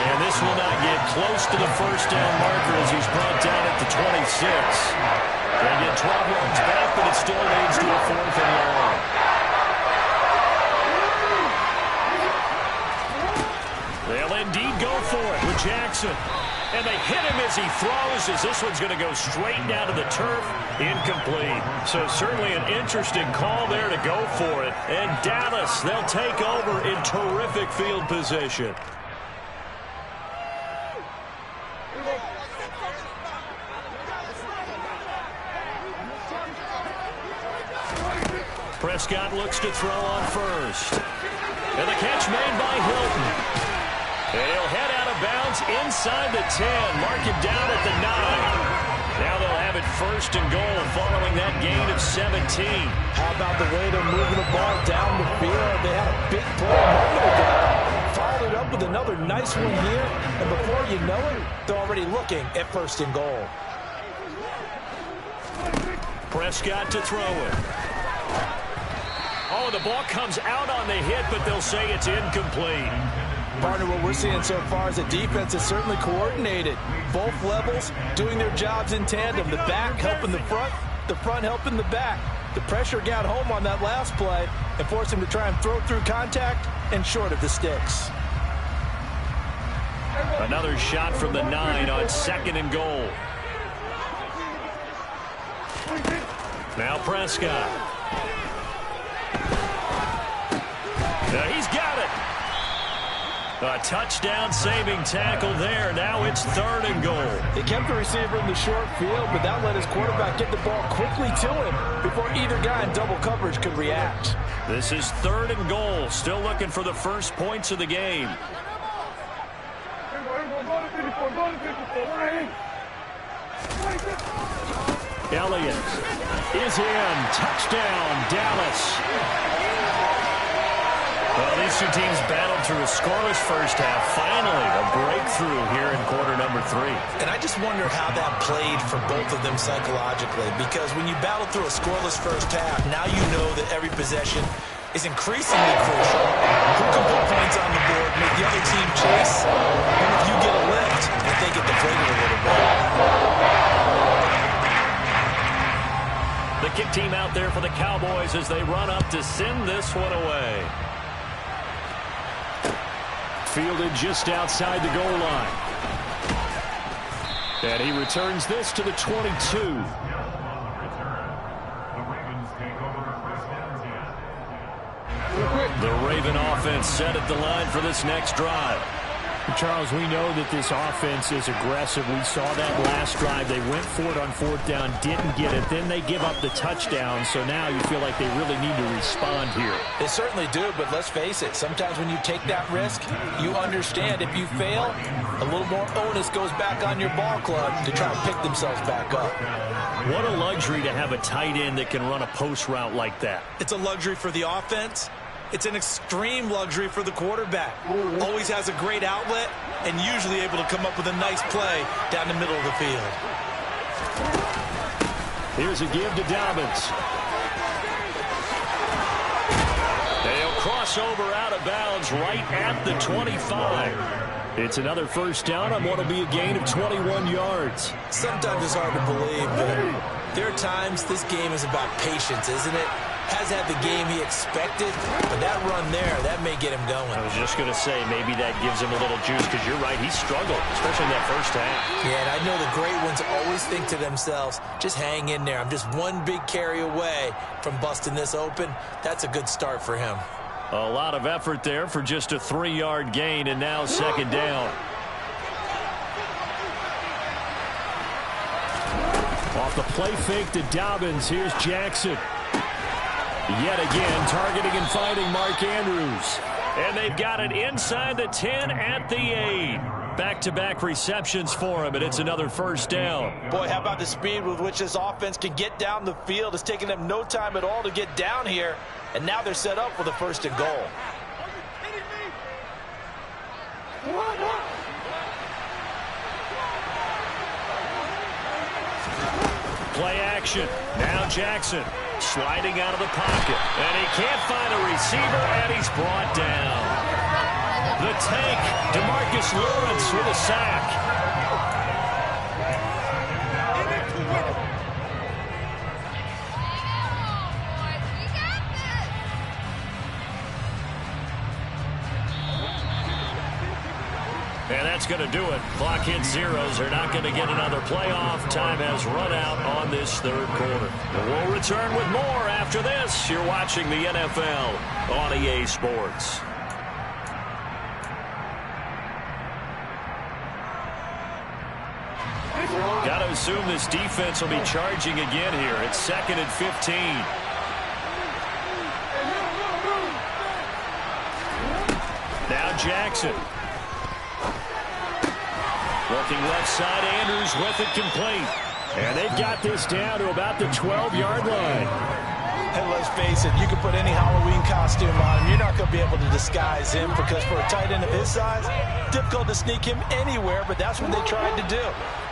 And this will not get close to the first down marker as he's brought down at the 26. They get 12 yards back, but it still leads to a 4th and long. They'll indeed go for it with Jackson. And they hit him as he throws, as this one's going to go straight down to the turf. Incomplete. So certainly an interesting call there to go for it. And Dallas, they'll take over in terrific field position. Prescott looks to throw on first. And the catch made by Hilton. And he'll head out of bounds inside the 10. Mark him down at the 9. Now they'll have it 1st and goal following that gain of 17. How about the way they're moving the ball down the field? They had a big play a moment ago. Followed it up with another nice one here. And before you know it, they're already looking at 1st and goal. Prescott to throw it. Oh, the ball comes out on the hit, but they'll say it's incomplete. Partner, what we're seeing so far is a defense is certainly coordinated. Both levels doing their jobs in tandem. The back helping the front helping the back. The pressure got home on that last play and forced him to try and throw through contact and short of the sticks. Another shot from the 9 on 2nd and goal. Now Prescott. He's got it. A touchdown-saving tackle there. Now it's 3rd and goal. He kept the receiver in the short field, but that let his quarterback get the ball quickly to him before either guy in double coverage could react. This is 3rd and goal. Still looking for the first points of the game. Elliott is in. Touchdown, Dallas. Well, these two teams battled through a scoreless first half. Finally, a breakthrough here in quarter number 3. And I just wonder how that played for both of them psychologically, because when you battle through a scoreless first half, now you know that every possession is increasingly crucial. Who can put points on the board, make the other team chase, and if you get a lift, if they get deflated a little bit. The kick team out there for the Cowboys as they run up to send this one away. Fielded just outside the goal line. And he returns this to the 22. The Raven offense set at the line for this next drive. Charles, we know that this offense is aggressive. We saw that last drive. They went for it on 4th down, didn't get it. Then they give up the touchdown. So now you feel like they really need to respond here. They certainly do, but let's face it. Sometimes when you take that risk, you understand if you fail, a little more onus goes back on your ball club to try and pick themselves back up. What a luxury to have a tight end that can run a post route like that. It's a luxury for the offense. It's an extreme luxury for the quarterback. Always has a great outlet and usually able to come up with a nice play down the middle of the field. Here's a give to Dobbins. They'll cross over out of bounds right at the 25. It's another first down on what will be a gain of 21 yards. Sometimes it's hard to believe, but there are times this game is about patience, isn't it? Has had the game he expected, but that run there, that may get him going. I was just going to say, maybe that gives him a little juice, because you're right, he struggled, especially in that first half. Yeah, and I know the great ones always think to themselves, just hang in there. I'm just one big carry away from busting this open. That's a good start for him. A lot of effort there for just a 3-yard gain, and now 2nd down. Off the play fake to Dobbins, here's Jackson. Yet again, targeting and finding Mark Andrews. And they've got it inside the 10 at the 8. Back-to-back receptions for him, and it's another first down. Boy, how about the speed with which this offense can get down the field? It's taken them no time at all to get down here, and now they're set up for the 1st and goal. Play action. Now Jackson sliding out of the pocket. And he can't find a receiver, and he's brought down. The tank, DeMarcus Lawrence with a sack. And that's going to do it. Clock hits zeros. They're not going to get another playoff. Time has run out on this 3rd quarter. We'll return with more after this. You're watching the NFL on EA Sports. Got to assume this defense will be charging again here. It's 2nd and 15. Now Jackson. Working left side, Andrews with it complete. And they've got this down to about the 12-yard line. And let's face it, you can put any Halloween costume on him. You're not going to be able to disguise him, because for a tight end of his size, difficult to sneak him anywhere, but that's what they tried to do.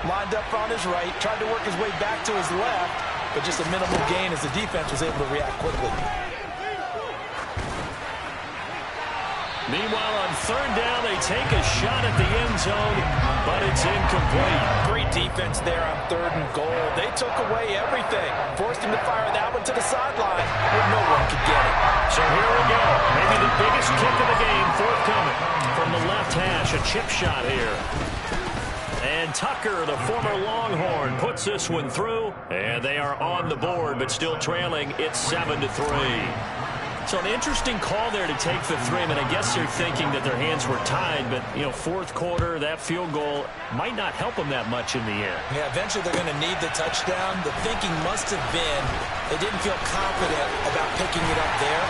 Lined up on his right, tried to work his way back to his left, but just a minimal gain as the defense was able to react quickly. Meanwhile, on 3rd down, they take a shot at the end zone, but it's incomplete. Great defense there on 3rd and goal. They took away everything. Forced him to fire that one to the sideline where no one could get it. So here we go. Maybe the biggest kick of the game forthcoming from the left hash. A chip shot here. And Tucker, the former Longhorn, puts this one through. And they are on the board, but still trailing. It's 7-3. So an interesting call there to take the 3. I mean, I guess they're thinking that their hands were tied, but, you know, 4th quarter, that field goal might not help them that much in the end. Yeah, eventually they're going to need the touchdown. The thinking must have been they didn't feel confident about picking it up there,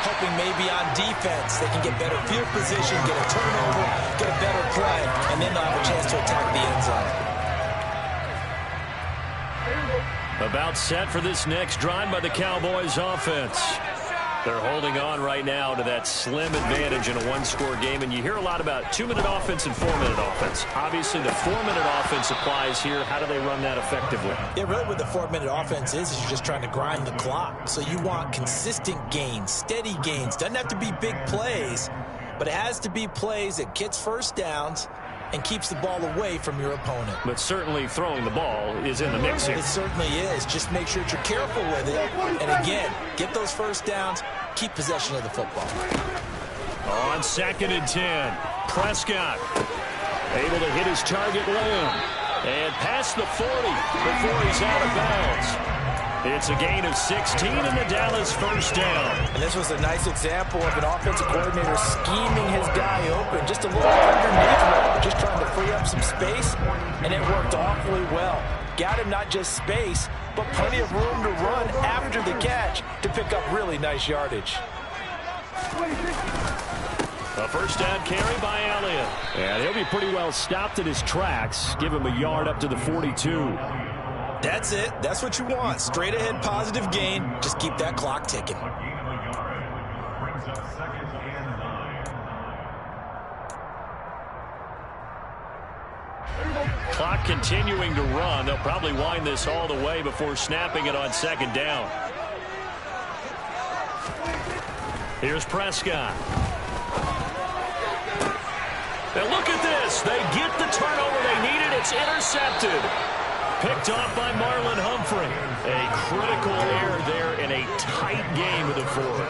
hoping maybe on defense they can get better field position, get a turnover, get a better play, and then they'll have a chance to attack the end zone. About set for this next drive by the Cowboys offense. They're holding on right now to that slim advantage in a one-score game, and you hear a lot about 2-minute offense and 4-minute offense. Obviously, the 4-minute offense applies here. How do they run that effectively? Yeah, really what the 4-minute offense is you're just trying to grind the clock. So you want consistent gains, steady gains. Doesn't have to be big plays, but it has to be plays that gets first downs and keeps the ball away from your opponent. But certainly throwing the ball is in the mix here. It certainly is. Just make sure that you're careful with it. And again, get those first downs, keep possession of the football. On 2nd and 10, Prescott able to hit his target Lamb and past the 40 before he's out of bounds. It's a gain of 16 and the Dallas first down. And this was a nice example of an offensive coordinator scheming his guy open just a little underneath, just trying to free up some space, and it worked awfully well. Got him not just space, but plenty of room to run after the catch to pick up really nice yardage. A first down carry by Elliott. And he'll be pretty well stopped in his tracks. Give him a yard up to the 42. That's it. That's what you want. Straight ahead positive gain. Just keep that clock ticking. Clock continuing to run. They'll probably wind this all the way before snapping it on 2nd down. Here's Prescott. And look at this. They get the turnover they needed. It's intercepted. Picked off by Marlon Humphrey. A critical error there in a tight game of the fourth.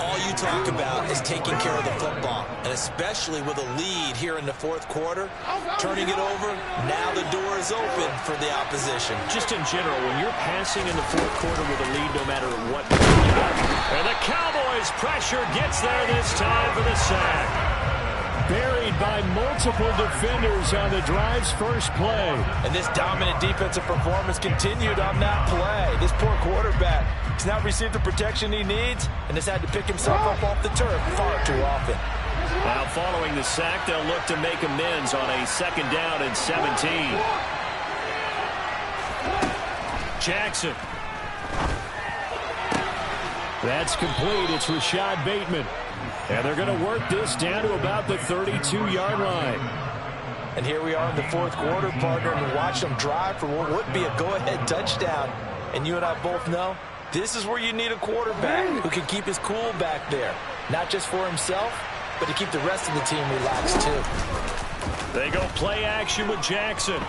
All you talk about is taking care of the football, and especially with a lead here in the fourth quarter, turning it over, now the door is open for the opposition. Just in general, when you're passing in the fourth quarter with a lead, no matter what. And the Cowboys' pressure gets there this time for the sack. Buried by multiple defenders on the drive's first play. And this dominant defensive performance continued on that play. This poor quarterback has not received the protection he needs and has had to pick himself up off the turf far too often. Now following the sack, they'll look to make amends on a 2nd down and 17. Jackson. That's complete. It's Rashad Bateman. And they're going to work this down to about the 32-yard line. And here we are in the fourth quarter, partner, and watch them drive for what would be a go-ahead touchdown. And you and I both know this is where you need a quarterback who can keep his cool back there. Not just for himself, but to keep the rest of the team relaxed, too. They go play action with Jackson.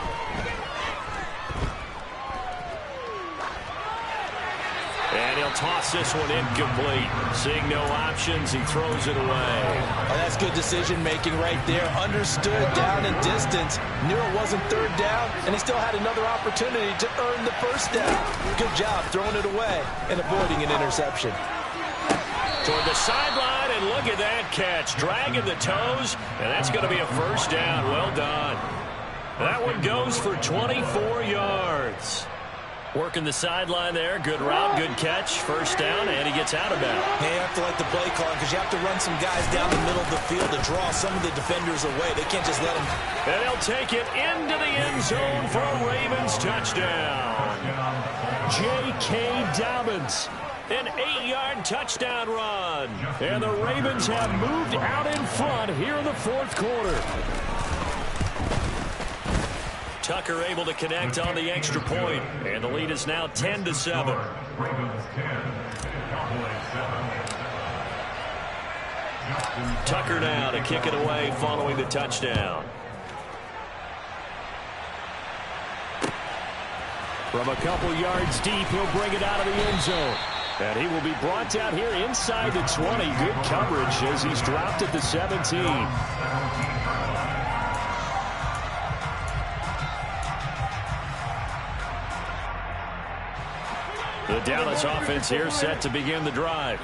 And he'll toss this one incomplete. Seeing no options, he throws it away. Oh, that's good decision-making right there. Understood down and distance. Knew it wasn't 3rd down, and he still had another opportunity to earn the first down. Good job throwing it away and avoiding an interception. Toward the sideline, and look at that catch. Dragging the toes, and that's going to be a first down. Well done. That one goes for 24 yards. Working the sideline there. Good route, good catch. First down, and he gets out of bounds. Yeah, you have to like the play call because you have to run some guys down the middle of the field to draw some of the defenders away. They can't just let them. And they'll take it into the end zone for a Ravens touchdown. J.K. Dobbins. An 8-yard touchdown run. And the Ravens have moved out in front here in the fourth quarter. Tucker able to connect on the extra point, and the lead is now 10-7. Tucker now to kick it away following the touchdown. From a couple yards deep, he'll bring it out of the end zone. And he will be brought down here inside the 20. Good coverage as he's dropped at the 17. The Dallas offense here set to begin the drive.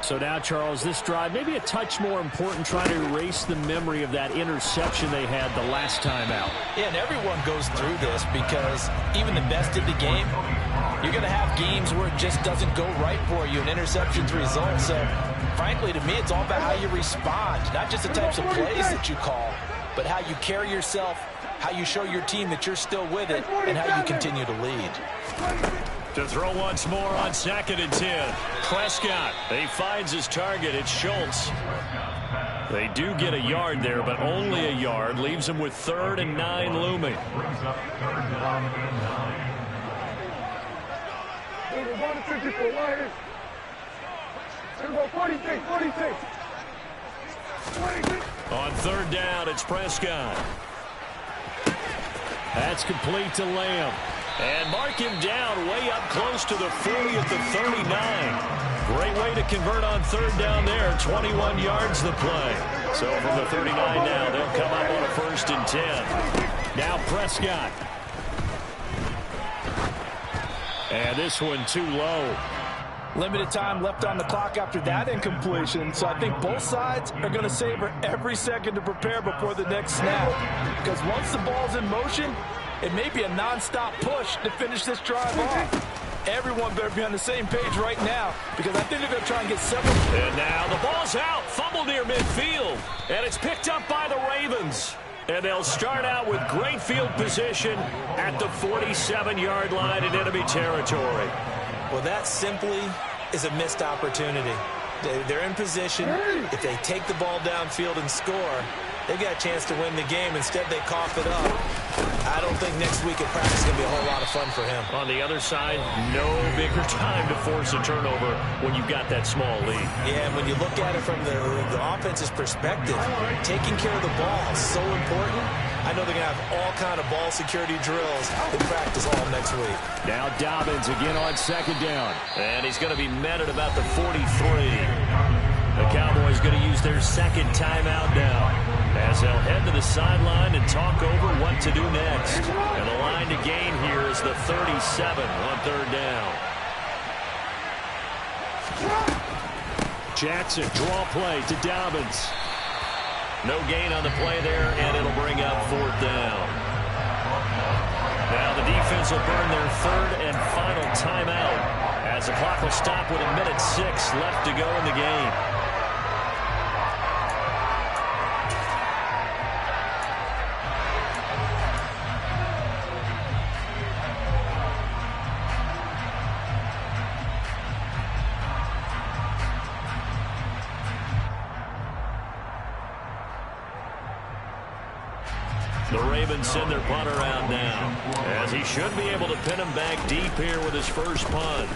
So now, Charles, this drive maybe a touch more important, trying to erase the memory of that interception they had the last time out. Yeah, and everyone goes through this because even the best in the game, you're going to have games where it just doesn't go right for you, and interceptions result. So, frankly, to me, it's all about how you respond, not just the types of plays that you call, but how you carry yourself, how you show your team that you're still with it, and how you continue to lead. To throw once more on 2nd and 10. Prescott, he finds his target. It's Schultz. They do get a yard there, but only a yard. Leaves him with 3rd and 9 looming. Brings up 3rd down and 9. On 3rd down, it's Prescott. That's complete to Lamb. And mark him down way up close to the 40 at the 39. Great way to convert on 3rd down there. 21 yards the play. So from the 39 now, they'll come up on a 1st and 10. Now Prescott. And this one too low. Limited time left on the clock after that incompletion, so I think both sides are going to savor every second to prepare before the next snap. Because once the ball's in motion, it may be a non-stop push to finish this drive off. Everyone better be on the same page right now, because I think they're going to try and get several. And now the ball's out, fumble near midfield, and it's picked up by the Ravens. And they'll start out with great field position at the 47-yard line in enemy territory. Well, that simply is a missed opportunity. They're in position. If they take the ball downfield and score, they've got a chance to win the game. Instead, they cough it up. I don't think next week at practice is going to be a whole lot of fun for him. On the other side, no bigger time to force a turnover when you've got that small lead. Yeah, and when you look at it from the offense's perspective, taking care of the ball is so important. I know they're going to have all kind of ball security drills in practice all next week. Now Dobbins again on 2nd down. And he's going to be met at about the 43. The Cowboys going to use their 2nd timeout now, as they'll head to the sideline and talk over what to do next. And the line to gain here is the 37 on 3rd down. Jackson, draw play to Dobbins. No gain on the play there, and it'll bring up 4th down. Now the defense will burn their 3rd and final timeout, as the clock will stop with 1:06 left to go in the game. The Ravens send their punter out now, as he should be able to pin him back deep here with his first punt.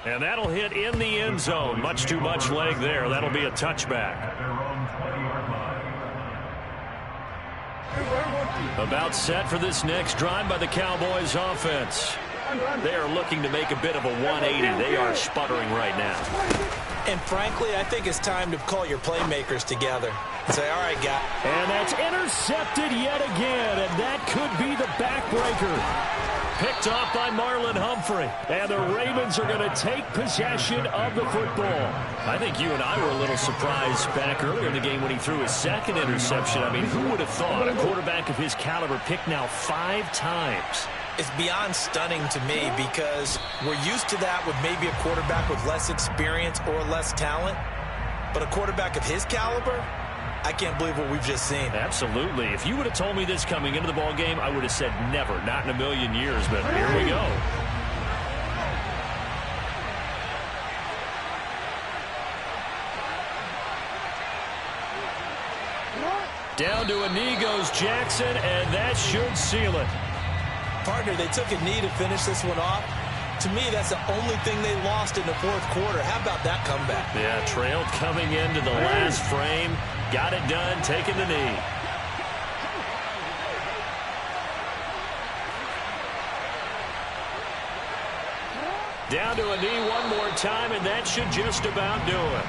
And that'll hit in the end zone. Much too much leg there. That'll be a touchback. About set for this next drive by the Cowboys offense. They are looking to make a bit of a 180. They are sputtering right now. And frankly, I think it's time to call your playmakers together and say, all right, guy. And that's intercepted yet again, and that could be the backbreaker. Picked off by Marlon Humphrey. And the Ravens are going to take possession of the football. I think you and I were a little surprised back earlier in the game when he threw his 2nd interception. I mean, who would have thought a quarterback of his caliber picked now 5 times? It's beyond stunning to me, because we're used to that with maybe a quarterback with less experience or less talent. But a quarterback of his caliber, I can't believe what we've just seen. Absolutely. If you would have told me this coming into the ball game, I would have said never, not in a million years. But here we go. Down to a knee goes Jackson, and that should seal it. Partner, they took a knee to finish this one off. To me, that's the only thing they lost in the 4th quarter. How about that comeback? Yeah, trailed coming into the last frame. Got it done, taking the knee. Down to a knee one more time, and that should just about do it.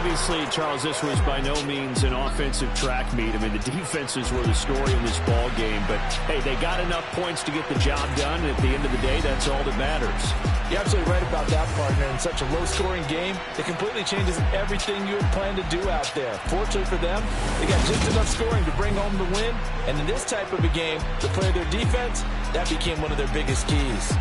obviously, Charles, this was by no means an offensive track meet. I mean, the defenses were the story in this ball game. But, hey, they got enough points to get the job done. And at the end of the day, that's all that matters. You're absolutely right about that, partner. In such a low-scoring game, it completely changes everything you had planned to do out there. Fortunately for them, they got just enough scoring to bring home the win. And in this type of a game, to play their defense, that became one of their biggest keys.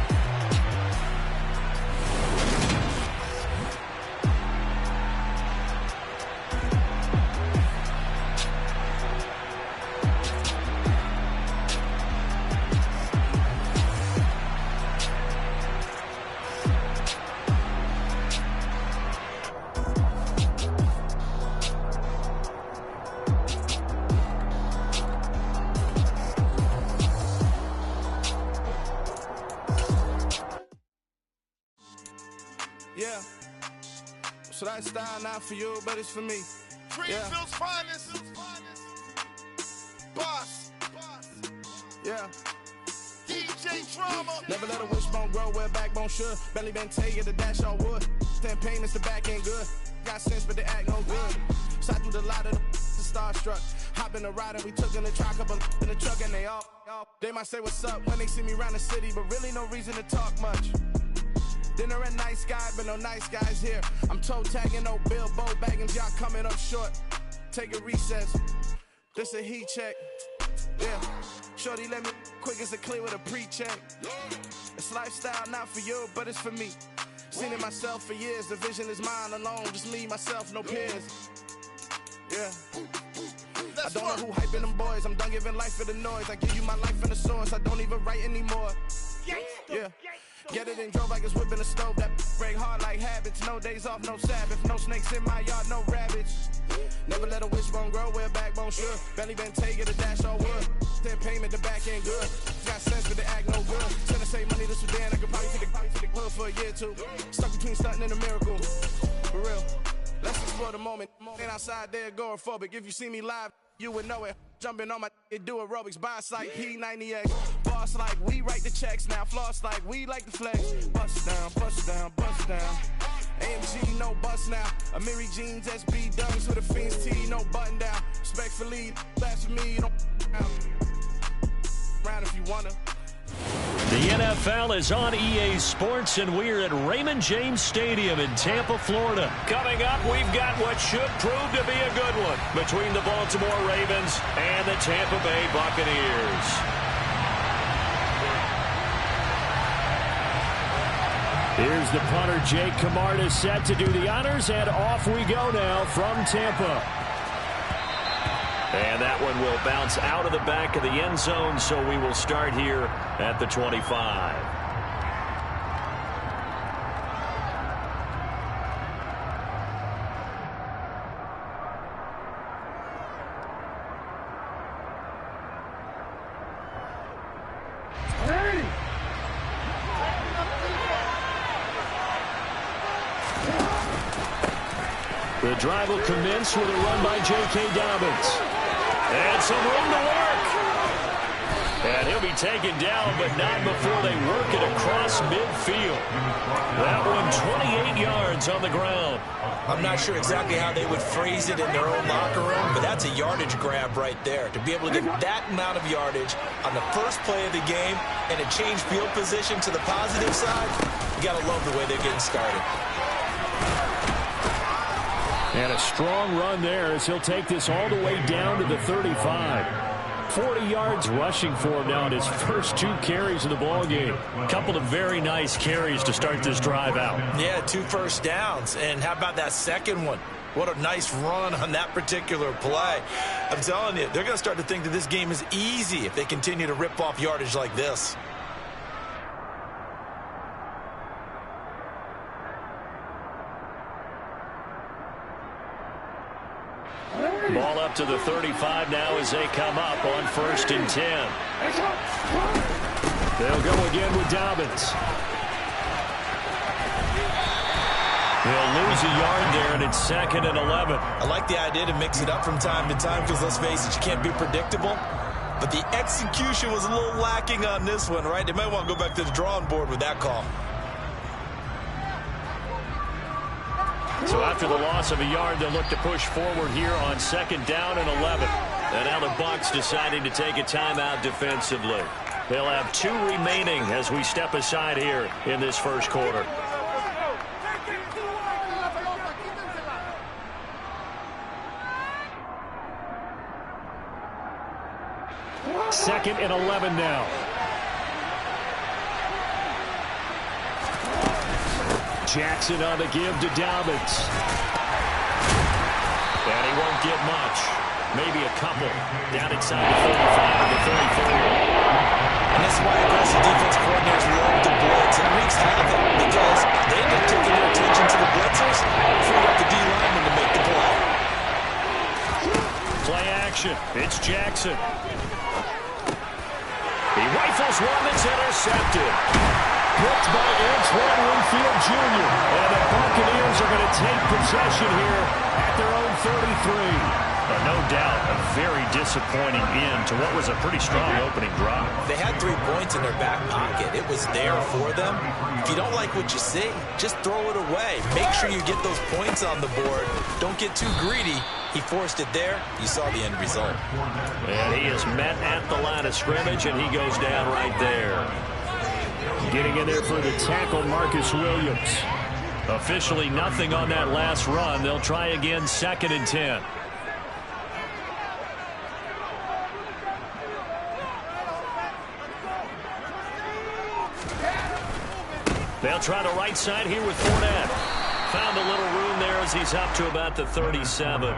Yeah. So that style not for you, but it's for me. Greenfield's finest. Boss. Yeah. DJ Drama. Never let a wishbone grow where a backbone should. Belly been tell you the dash all wood. 10 payments, the back ain't good. Got sense, but they act no good. So I threw the lot of the starstruck. Hop in the ride and we took in the truck, up in the truck, and they all. They might say what's up when they see me around the city, but really no reason to talk much. Dinner a nice guy, but no nice guys here. I'm toe tagging, no Bilbo Baggins, y'all coming up short. Take a recess. This a heat check. Yeah. Shorty let me quick as a clear with a pre-check. It's lifestyle not for you, but it's for me. Seen it myself for years. The vision is mine alone. Just me, myself, no peers. Yeah. I don't know who hyping them boys. I'm done giving life for the noise. I give you my life in the source. I don't even write anymore. Yeah. Get it and drove like it's whipping a stove. That break hard like habits. No days off, no Sabbath. No snakes in my yard, no rabbits. Never let a wishbone grow where a backbone should. Belly been take it, a dash all wood. 10 payment, the back ain't good. Got sense, but they act no good. Send to save money to Sudan. I could probably take the hood for a year or two. Stuck between stunting and a miracle. For real. Let's explore the moment. Ain't outside there agoraphobic. If you see me live, you would know it. Jumping on my do aerobics, buy site P90X. Boss like we write the checks now. Floss like we like the flex. Bust down, bust down, bust down. AMG, no bust now. Amiri jeans, SB dunks with a Fiends T, no button down. Respectfully, blasphemy, don't round if you wanna. The NFL is on EA Sports, and we're at Raymond James Stadium in Tampa, Florida. Coming up, we've got what should prove to be a good one between the Baltimore Ravens and the Tampa Bay Buccaneers. Here's the punter, Jake Camarda, set to do the honors, and off we go now from Tampa. And that one will bounce out of the back of the end zone, so we will start here at the 25. The drive will commence with a run by J.K. Dobbins. And some room to work. And he'll be taken down, but not before they work it across midfield. That one 28 yards on the ground. I'm not sure exactly how they would phrase it in their own locker room, but that's a yardage grab right there. To be able to get that amount of yardage on the first play of the game and a change field position to the positive side, you got to love the way they're getting started. And a strong run there as he'll take this all the way down to the 35. 40 yards rushing for him now in his first 2 carries of the ball game. A couple of very nice carries to start this drive out. Yeah, 2 first downs. And how about that second one? What a nice run on that particular play. I'm telling you, they're going to start to think that this game is easy if they continue to rip off yardage like this. Ball up to the 35 now as they come up on 1st and 10. They'll go again with Dobbins. He'll lose a yard there, and it's 2nd and 11. I like the idea to mix it up from time to time because, let's face it, you can't be predictable. But the execution was a little lacking on this one, right? They might want to go back to the drawing board with that call. So after the loss of a yard, they'll look to push forward here on 2nd down and 11. And now the Bucs deciding to take a timeout defensively. They'll have 2 remaining as we step aside here in this first quarter. 2nd and 11 now. Jackson on the give to Dobbins. And he won't get much. Maybe a couple. Down inside the 35 to the 34. And that's why aggressive defense coordinators love to blitz. It wreaks havoc because they end up taking their attention to the blitzers, free up the D-lineman to make the play. Play action. It's Jackson. He rifles one that's intercepted. Picked by Antoine Winfield Jr. And the Buccaneers are going to take possession here at their own 33. But no doubt, a very disappointing end to what was a pretty strong opening drive. They had 3 points in their back pocket. It was there for them. If you don't like what you see, just throw it away. Make sure you get those points on the board. Don't get too greedy. He forced it there. You saw the end result. And he is met at the line of scrimmage, and he goes down right there. Getting in there for the tackle, Marcus Williams. Officially nothing on that last run. They'll try again, 2nd and 10. They'll try the right side here with Fournette. Found a little room there as he's up to about the 37.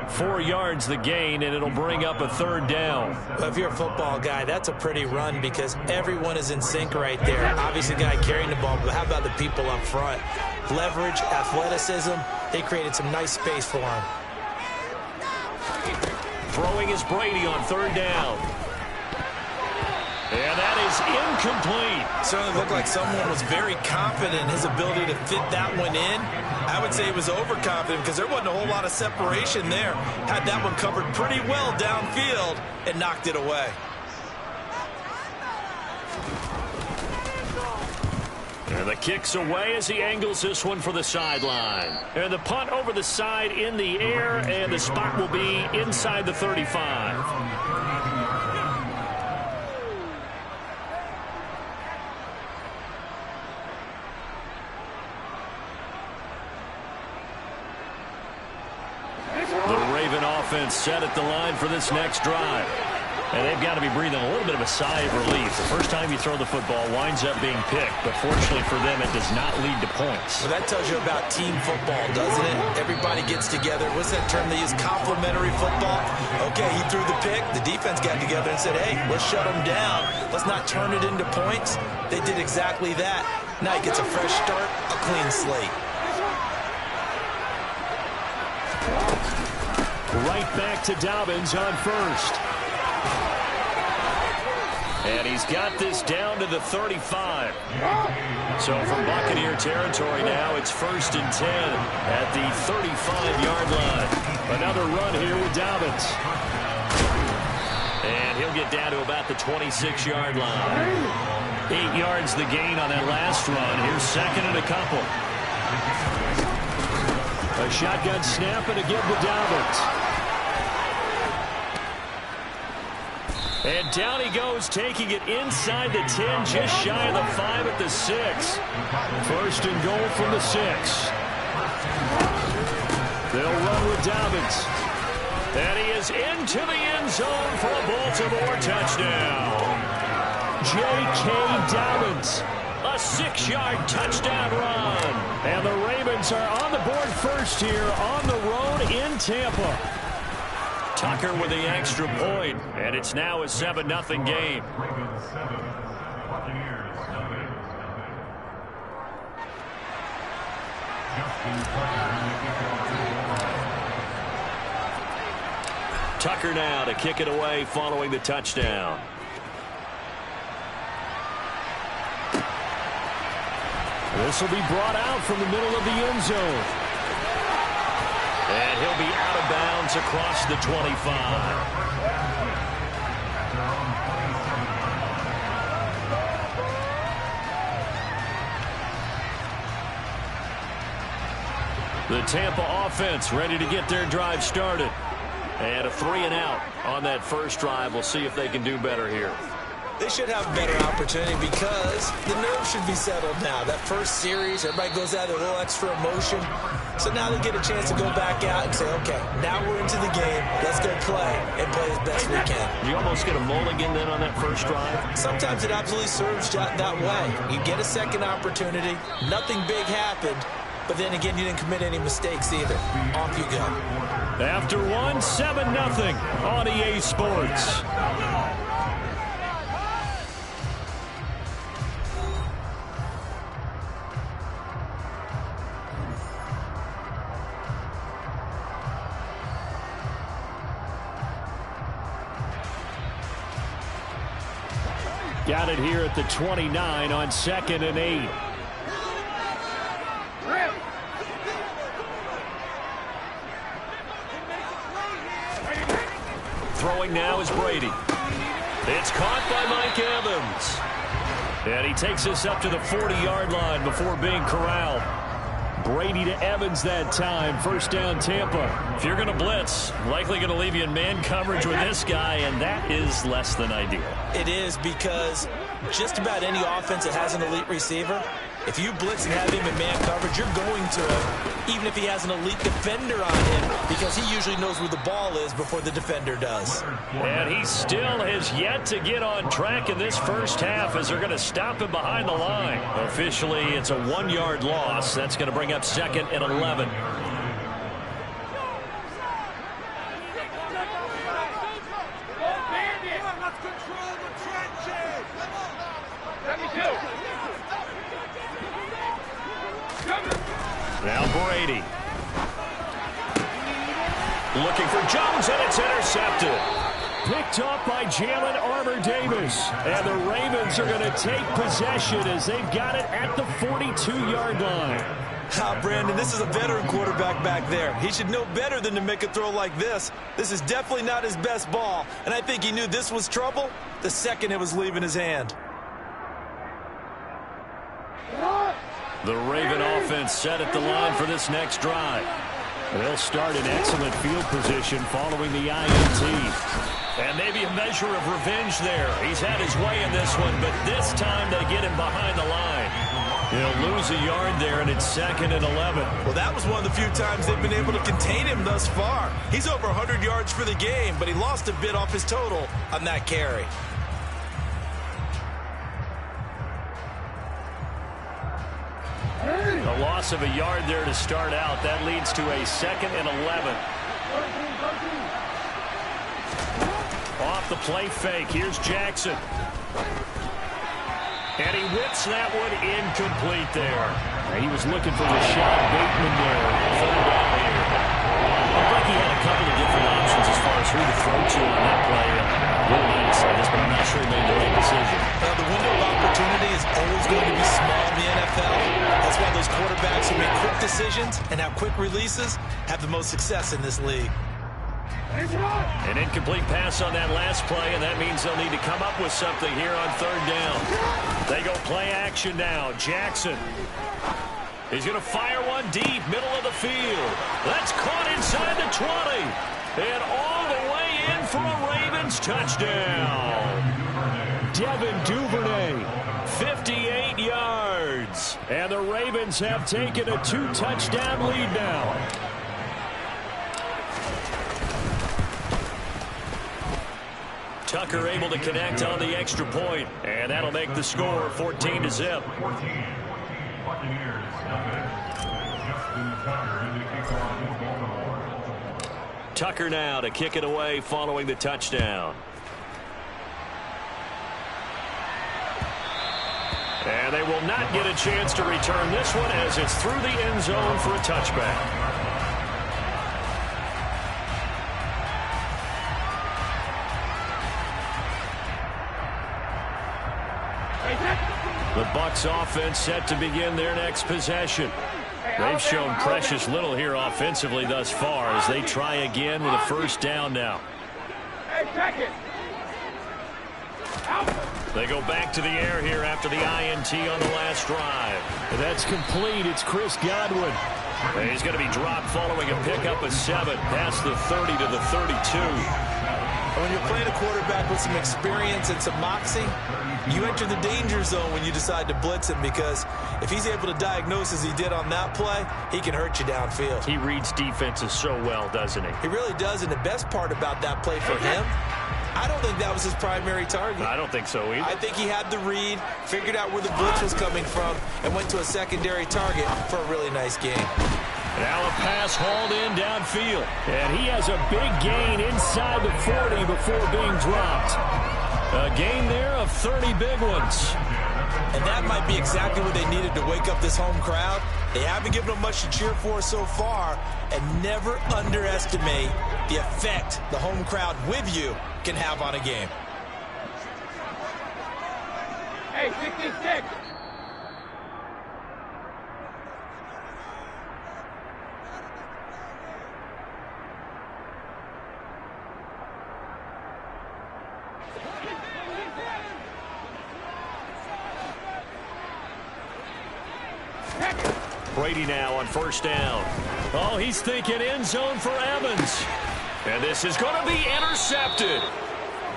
4 yards the gain, and it'll bring up a 3rd down. Well, if you're a football guy, that's a pretty run because everyone is in sync right there. Obviously, the guy carrying the ball, but how about the people up front? Leverage, athleticism, they created some nice space for him. Throwing is Brady on 3rd down. And that is incomplete. Certainly looked like someone was very confident in his ability to fit that one in. I would say he was overconfident because there wasn't a whole lot of separation there. Had that one covered pretty well downfield and knocked it away. And the kick's away as he angles this one for the sideline. And the punt over the side in the air, and the spot will be inside the 35. Offense set at the line for this next drive. And they've got to be breathing a little bit of a sigh of relief. The first time you throw the football winds up being picked, but fortunately for them, it does not lead to points. Well, that tells you about team football, doesn't it? Everybody gets together. What's that term they use? Complementary football. Okay, he threw the pick. The defense got together and said, hey, let's shut him down. Let's not turn it into points. They did exactly that. Now he gets a fresh start, a clean slate. Right back to Dobbins on 1st. And he's got this down to the 35. So from Buccaneer territory now, it's 1st and 10 at the 35-yard line. Another run here with Dobbins. And he'll get down to about the 26-yard line. 8 yards the gain on that last run. Here's 2nd and a couple. A shotgun snap and a give to Dobbins. And down he goes, taking it inside the 10, just shy of the 5 at the 6. 1st and goal from the 6. They'll run with Dobbins. And he is into the end zone for a Baltimore touchdown. J.K. Dobbins, a 6-yard touchdown run. And the Ravens are on the board first here on the road in Tampa. Tucker with the extra point, and it's now a 7-0 game. Tucker now to kick it away following the touchdown. This will be brought out from the middle of the end zone. And he'll be out of bounds across the 25. The Tampa offense ready to get their drive started. And a 3-and-out on that first drive. We'll see if they can do better here. They should have a better opportunity because the nerves should be settled now. That first series, everybody goes out with a little extra emotion. So now they get a chance to go back out and say, okay, now we're into the game. Let's go play and play as best we can. You almost get a mulligan then on that first drive? Sometimes it absolutely serves that way. You get a second opportunity. Nothing big happened. But then again, you didn't commit any mistakes either. Off you go. After one, 7-0 on EA Sports. Got it here at the 29 on 2nd and 8. Throwing now is Brady. It's caught by Mike Evans. And he takes us up to the 40-yard line before being corralled. Brady to Evans that time. First down, Tampa. If you're going to blitz, likely going to leave you in man coverage with this guy, and that is less than ideal. It is because just about any offense that has an elite receiver, if you blitz and have him in man coverage, you're going to him, even if he has an elite defender on him, because he usually knows where the ball is before the defender does. And he still has yet to get on track in this first half as they're going to stop him behind the line. Officially, it's a 1-yard loss. That's going to bring up 2nd and 11. Now Brady. Looking for Jones, and it's intercepted. Picked up by Jalen Armour-Davis. And the Ravens are going to take possession as they've got it at the 42-yard line. Brandon, this is a veteran quarterback back there. He should know better than to make a throw like this. This is definitely not his best ball, and I think he knew this was trouble the second it was leaving his hand. The Raven offense set at the line for this next drive. They'll start in excellent field position following the INT. And maybe a measure of revenge there. He's had his way in this one, but this time they get him behind the line. He'll lose a yard there, and it's 2nd and 11. Well, that was one of the few times they've been able to contain him thus far. He's over 100 yards for the game, but he lost a bit off his total on that carry. A loss of a yard there to start out. That leads to a 2nd and 11. Off the play fake. Here's Jackson. And he whips that one incomplete there. He was looking for Rashad Bateman there. Third down here. Looked like he had a couple of different options as far as who to throw to on that play. Really nice to say this, but I'm not sure he made the right decision. Well, the window of opportunity is always going to be small in the NFL. That's why those quarterbacks who make quick decisions and have quick releases have the most success in this league. An incomplete pass on that last play, and that means they'll need to come up with something here on third down. They go play action now. Jackson. He's going to fire one deep, middle of the field. That's caught inside the 20. And all the way in for a Ravens touchdown. Devin Duvernay, 58 yards. And the Ravens have taken a 2-touchdown lead now. Tucker able to connect on the extra point, and that'll make the score 14-0. Tucker now to kick it away following the touchdown. And they will not get a chance to return this one as it's through the end zone for a touchback. The Bucs offense set to begin their next possession. They've shown precious little here offensively thus far as they try again with a first down now. They go back to the air here after the INT on the last drive. That's complete. It's Chris Godwin. He's going to be dropped following a pickup of 7 past the 30 to the 32. When you're playing a quarterback with some experience and some moxie, you enter the danger zone when you decide to blitz him, because if he's able to diagnose as he did on that play, he can hurt you downfield. He reads defenses so well, doesn't he? He really does, and the best part about that play for him, I don't think that was his primary target. I don't think so either. I think he had the read, figured out where the blitz was coming from, and went to a secondary target for a really nice game. Now a pass hauled in downfield. And he has a big gain inside the 40 before being dropped. A gain there of 30 big ones. And that might be exactly what they needed to wake up this home crowd. They haven't given them much to cheer for so far, and never underestimate the effect the home crowd with you can have on a game. Hey, 66! Brady now on first down. Oh, he's thinking end zone for Evans. And this is going to be intercepted.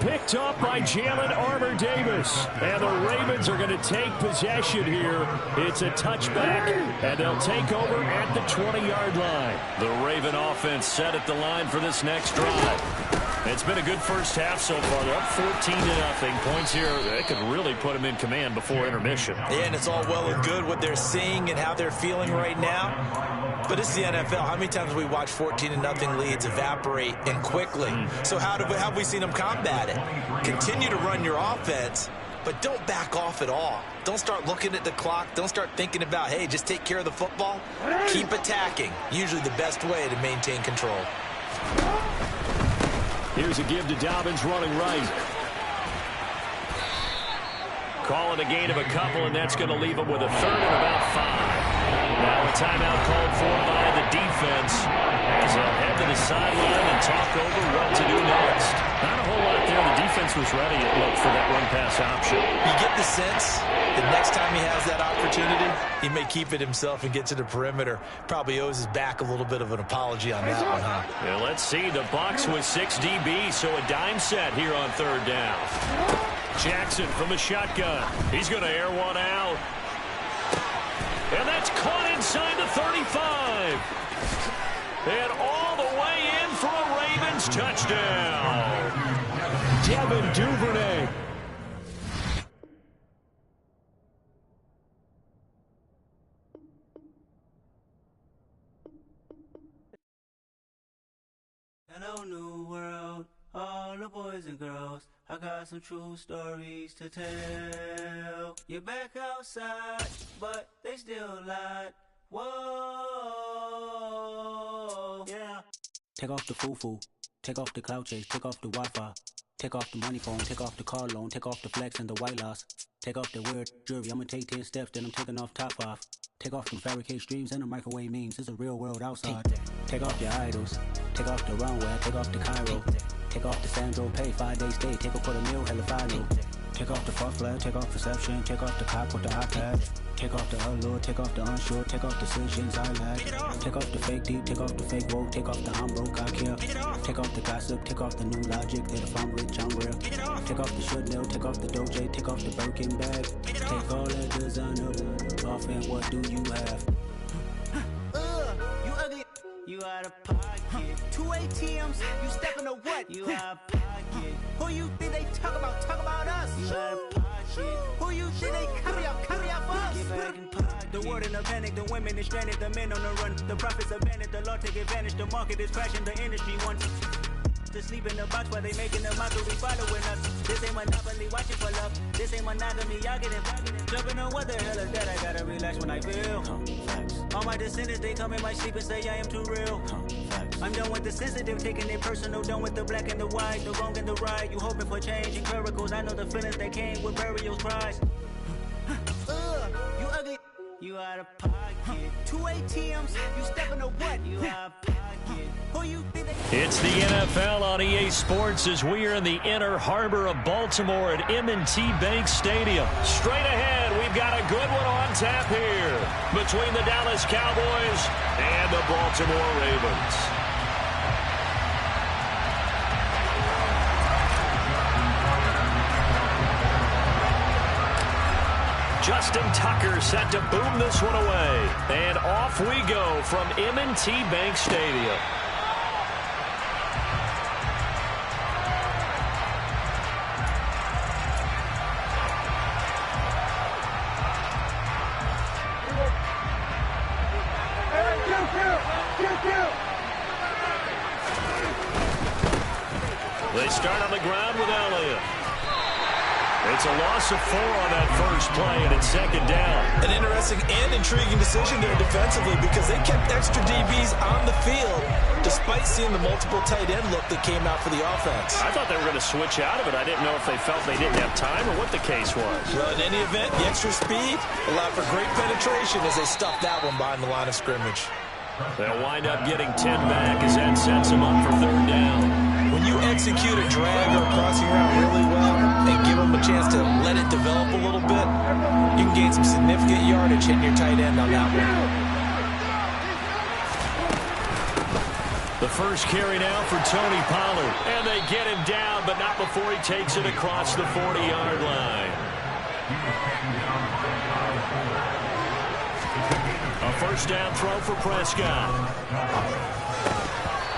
Picked up by Jalen Armour-Davis. And the Ravens are going to take possession here. It's a touchback, and they'll take over at the 20-yard line. The Raven offense set at the line for this next drive. It's been a good first half so far. They're up 14-0. Points here, they could really put them in command before intermission. Yeah, and it's all well and good what they're seeing and how they're feeling right now. But it's the NFL. How many times have we watched 14-0 leads evaporate and quickly? So how have we seen them combat it? Continue to run your offense, but don't back off at all. Don't start looking at the clock. Don't start thinking about, hey, just take care of the football. Keep attacking. Usually the best way to maintain control. Here's a give to Dobbins running right. Call it a gain of a couple, and that's going to leave them with a third and about 5. Now a timeout called for by the defense as they'll head to the sideline and talk over what to do next. Not a whole lot there. The defense was ready, it looked, for that run-pass option. You get the sense that next time he has that opportunity, he may keep it himself and get to the perimeter. Probably owes his back a little bit of an apology on that one, huh? Yeah, let's see. The Bucs with 6 DB, so a dime set here on third down. Jackson from the shotgun. He's going to air one out. And that's caught inside the 35. And all the way in for a Ravens touchdown. Devin Duvernay. Hello, new world, all the boys and girls. I got some true stories to tell. You're back outside, but they still lied. Whoa, yeah. Take off the foo-foo, take off the cloud chase, take off the Wi-Fi. Take off the money phone, take off the car loan, take off the flex and the white loss. Take off the weird jewelry, I'ma take 10 steps, then I'm taking off top 5. Take off them fabricate streams and the microwave memes, it's a real world outside. Take off your idols, take off the runway, take off the Cairo. Take off the Sandro pay, 5-day stay, take off for the meal, hella final. Take off the fuck flag, take off perception, take off the cop with the iPad. Take off the allure, take off the unsure, take off decisions I lack. Take off the fake deep, take off the fake woke, take off the I'm broke, I care. Take off the gossip, take off the new logic, that if I'm rich, I'm real. Take off the Chanel, take off the Doja, take off the Birkin bag. Take all that designer off and what do you have? You ugly. You out of pocket. 2 ATMs, you stepping to what? You out of pocket. Who you think they talk about? Talk about us. You out of pocket. Who you think they carry up for us? Get back in pocket. The world in a panic, the women is stranded, the men on the run. The profits abandoned, the law take advantage. The market is crashing, the industry wants to sleep in the box while they making a mockery following us. This ain't monopoly, watching for love. This ain't monogamy, y'all getting jumping on what the hell is that? I gotta relax when I feel. All my descendants, they come in my sleep and say I am too real. I'm done with the sensitive, taking it personal. Done with the black and the white, the wrong and the right. You hoping for change and miracles. I know the feelings that came with burial cries. You ugly. You out of pocket. Two ATMs, you stepping to what? You out of pocket. Who you think they... It's the NFL on EA Sports as we are in the inner harbor of Baltimore at M&T Bank Stadium. Straight ahead, we've got a good one on tap here between the Dallas Cowboys and the Baltimore Ravens. Justin Tucker set to boom this one away. And off we go from M&T Bank Stadium. They start on the ground with Elliott. It's a loss of 4 on that first play, and it's second down. An interesting and intriguing decision there defensively because they kept extra DBs on the field despite seeing the multiple tight end look that came out for the offense. I thought they were going to switch out of it. I didn't know if they felt they didn't have time or what the case was. Well, in any event, the extra speed allowed for great penetration as they stuffed that one behind the line of scrimmage. They'll wind up getting 10 back as that sets them up for third down. When you execute a drag or a crossing route really well and give them a chance to let it develop a little bit, you can gain some significant yardage hitting your tight end on that one. The first carry now for Tony Pollard. And they get him down, but not before he takes it across the 40-yard line. A first down throw for Prescott.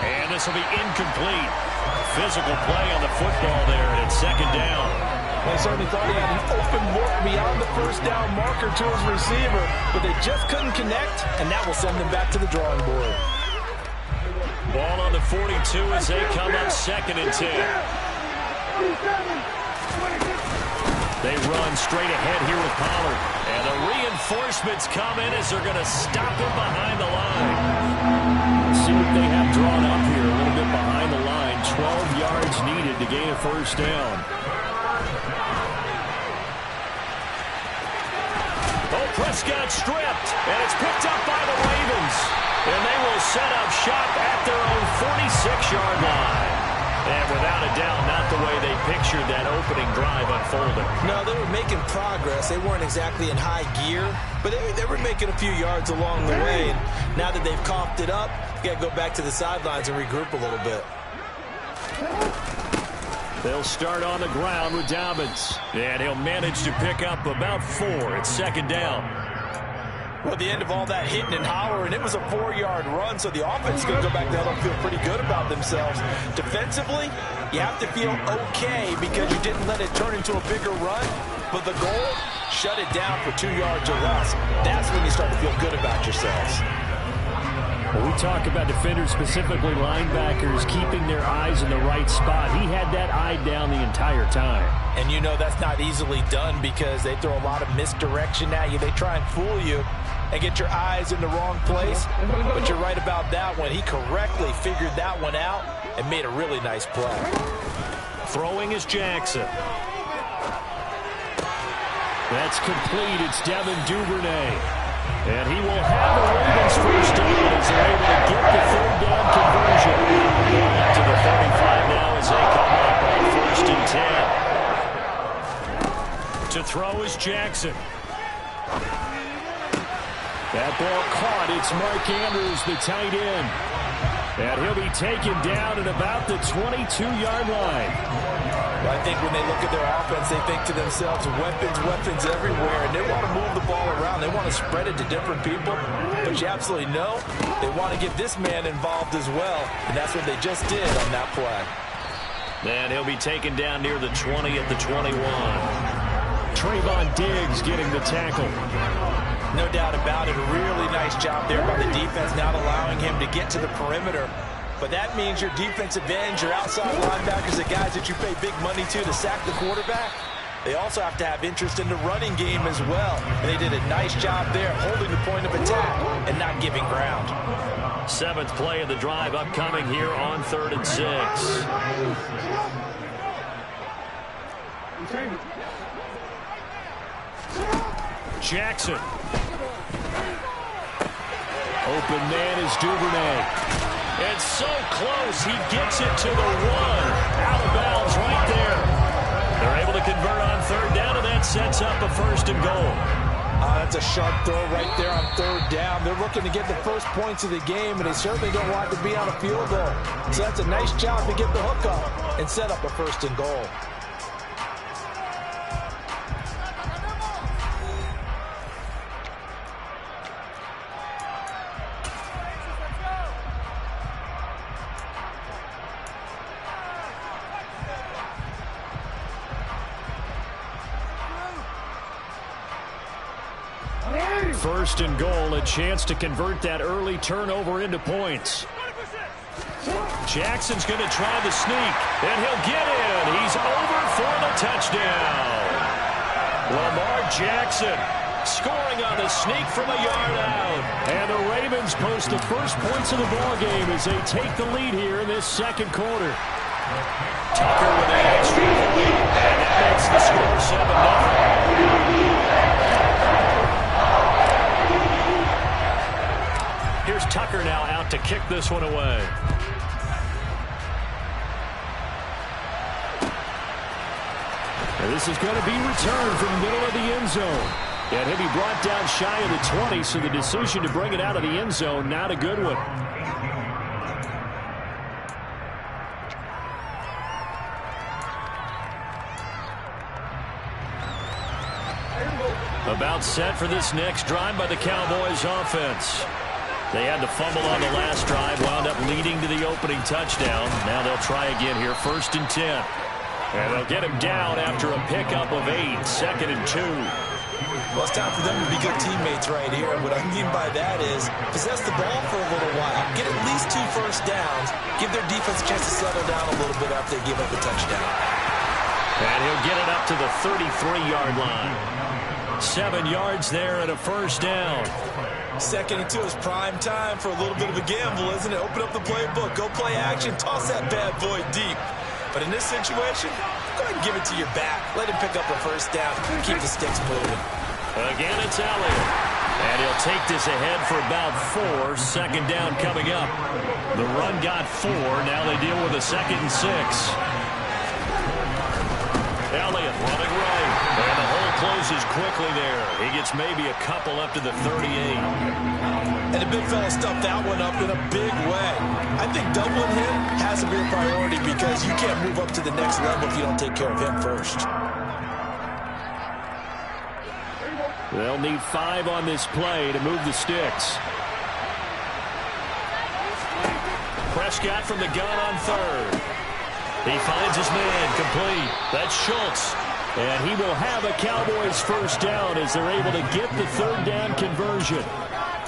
And this will be incomplete. Physical play on the football there, and it's second down. They certainly thought he had an open look beyond the first down marker to his receiver, but they just couldn't connect, and that will send them back to the drawing board. Ball on the 42 as they come up second and 10. They run straight ahead here with Pollard. And the reinforcements come in as they're going to stop him behind the line. Let's see what they have drawn up here a little bit behind the line. 12 yards needed to gain a first down. Oh, Prescott stripped, and it's picked up by the Ravens. And they will set up shop at their own 46-yard line. And without a doubt, not the way they pictured that opening drive unfolding. No, they were making progress. They weren't exactly in high gear, but they were making a few yards along the way. And now that they've coughed it up, you got to go back to the sidelines and regroup a little bit. They'll start on the ground with Dobbins. And he'll manage to pick up about 4. It's second down. Well, at the end of all that hitting and hollering, it was a 4-yard run, so the offense is going to go back there and feel pretty good about themselves. Defensively, you have to feel okay because you didn't let it turn into a bigger run, but the goal, shut it down for 2 yards or less. That's when you start to feel good about yourselves. Well, we talk about defenders, specifically linebackers, keeping their eyes in the right spot. He had that eye down the entire time. And you know that's not easily done because they throw a lot of misdirection at you. They try and fool you and get your eyes in the wrong place. But you're right about that one. He correctly figured that one out and made a really nice play. Throwing is Jackson. That's complete. It's Devin Duvernay. And he will have the Ravens first down as they're able to get the third down conversion. Back to the 35 now as they come up on first and 10. To throw is Jackson. That ball caught. It's Mark Andrews, the tight end. And he'll be taken down at about the 22-yard line. Well, I think when they look at their offense, they think to themselves, weapons everywhere, and they want to move the ball around. They want to spread it to different people. But you absolutely know they want to get this man involved as well, and that's what they just did on that play. And he'll be taken down near the 20 at the 21. Trayvon Diggs getting the tackle. No doubt about it. A really nice job there by the defense, not allowing him to get to the perimeter. But that means your defensive ends, your outside linebackers, the guys that you pay big money to sack the quarterback, they also have to have interest in the running game as well. And they did a nice job there, holding the point of attack and not giving ground. 7th play of the drive upcoming here on 3rd and 6. Jackson. Open man is Duvernay. And so close, he gets it to the 1. Out of bounds right there. They're able to convert on third down, and that sets up a 1st and goal. That's a sharp throw right there on third down. They're looking to get the first points of the game, and they certainly don't want to be on a field goal. So that's a nice job to get the hook up and set up a 1st and goal. First and goal, a chance to convert that early turnover into points. Jackson's going to try the sneak, and he'll get in. He's over for the touchdown. Lamar Jackson scoring on the sneak from a yard out. And the Ravens post the first points of the ballgame as they take the lead here in this second quarter. Tucker with an extra point, and that makes the score 7-0. Here's Tucker now out to kick this one away. And this is going to be returned from the middle of the end zone. And he'll be brought down shy of the 20, so the decision to bring it out of the end zone, not a good one. About set for this next drive by the Cowboys offense. They had the fumble on the last drive, wound up leading to the opening touchdown. Now they'll try again here, 1st and 10. And they'll get him down after a pickup of 8, 2nd and 2. Well, it's time for them to be good teammates right here. And what I mean by that is possess the ball for a little while, get at least 2 first downs, give their defense a chance to settle down a little bit after they give up a touchdown. And he'll get it up to the 33-yard line. 7 yards there and a 1st down. 2nd and 2 is prime time for a little bit of a gamble, isn't it? Open up the playbook, go play action, toss that bad boy deep. But in this situation, go ahead and give it to your back. Let him pick up a 1st down. Keep the sticks moving. Again, it's Elliott. And he'll take this ahead for about 4. 2nd down coming up. The run got 4. Now they deal with a 2nd and 6. Elliott running right. And the hole closes quickly there. He gets maybe a couple up to the 38. And the big fella stuffed that one up in a big way. I think doubling him has to be a priority because you can't move up to the next level if you don't take care of him first. They'll need 5 on this play to move the sticks. Prescott from the gun on 3rd. He finds his man complete. That's Schultz. And he will have a Cowboys 1st down as they're able to get the 3rd down conversion.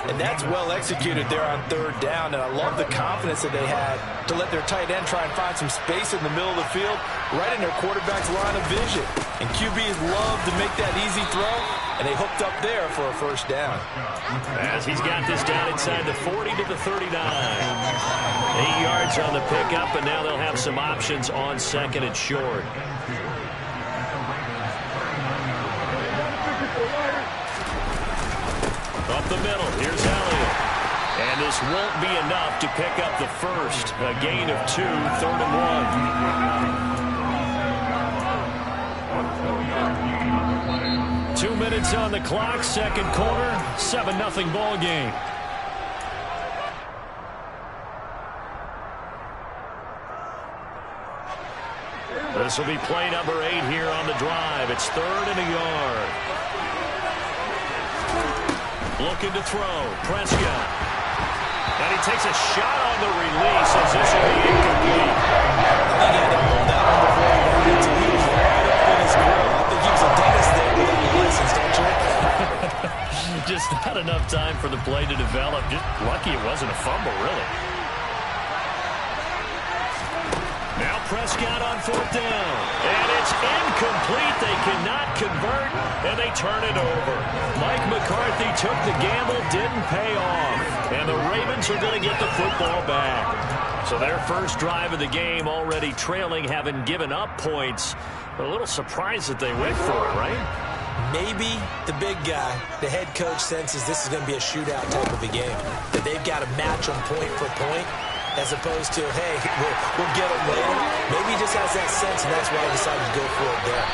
And that's well executed there on 3rd down. And I love the confidence that they had to let their tight end try and find some space in the middle of the field, right in their quarterback's line of vision. And QBs love to make that easy throw, and they hooked up there for a 1st down. As he's got this down inside the 40 to the 39. 8 yards on the pickup, and now they'll have some options on 2nd and short. Up the middle, here's Elliott. And this won't be enough to pick up the 1st. A gain of 2, 3rd and 1. 2 minutes on the clock, 2nd quarter, 7-0 ball game. This will be play number 8 here on the drive. It's 3rd and a yard. Looking to throw. Prescott. And he takes a shot on the release as this will be incomplete. I think he had to hold that one before he ran into he was right up in his grill. I think he was a dentist there without a license, don't you? Just not enough time for the play to develop. Just lucky it wasn't a fumble, really. Now Prescott on 4th down. And it's incomplete. They cannot convert, and they turn it over. Mike McCarthy took the gamble, didn't pay off. And the Ravens are going to get the football back. So their first drive of the game already trailing, having given up points. A little surprised that they went for it, right? maybe the big guy, the head coach, senses this is going to be a shootout type of a game, that they've got to match them point for point, as opposed to, hey, we'll get them later. Maybe he just has that sense, and that's why he decided to go for it there.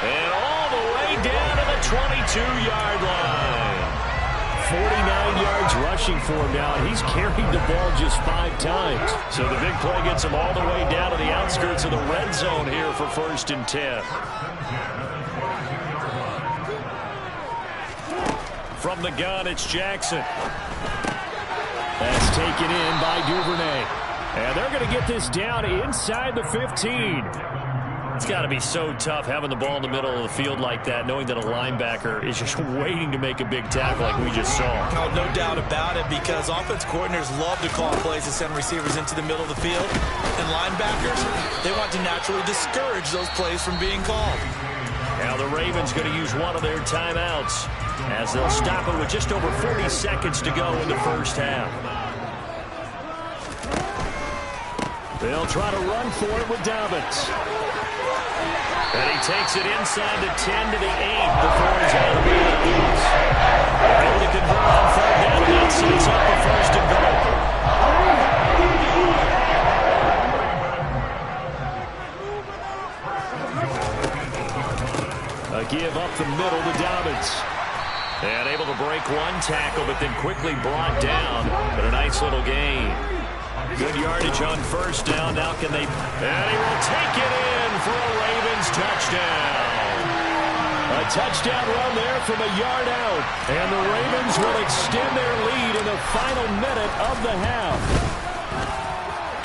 And all the way down to the 22-yard line. 49 yards rushing for him now, and he's carried the ball just 5 times. So the big play gets him all the way down to the outskirts of the red zone here for 1st and 10. From the gun, it's Jackson. That's taken in by Duvernay. And they're going to get this down inside the 15. It's got to be so tough having the ball in the middle of the field like that, knowing that a linebacker is just waiting to make a big tackle like we just saw. Oh, no doubt about it, because offense coordinators love to call plays to send receivers into the middle of the field. And linebackers, they want to naturally discourage those plays from being called. Now the Ravens going to use one of their timeouts as they'll stop it with just over 40 seconds to go in the first half. They'll try to run for it with Dobbins. And he takes it inside the 10 to the 8 before he's out of bounds. Able to convert on 3rd down, and that sets up the 1st and goal. A give up the middle to Dobbins. And able to break one tackle, but then quickly brought down. But a nice little gain. Good yardage on 1st down. Now can they... And he will take it in for a Ravens touchdown. A touchdown run there from a yard out. And the Ravens will extend their lead in the final minute of the half.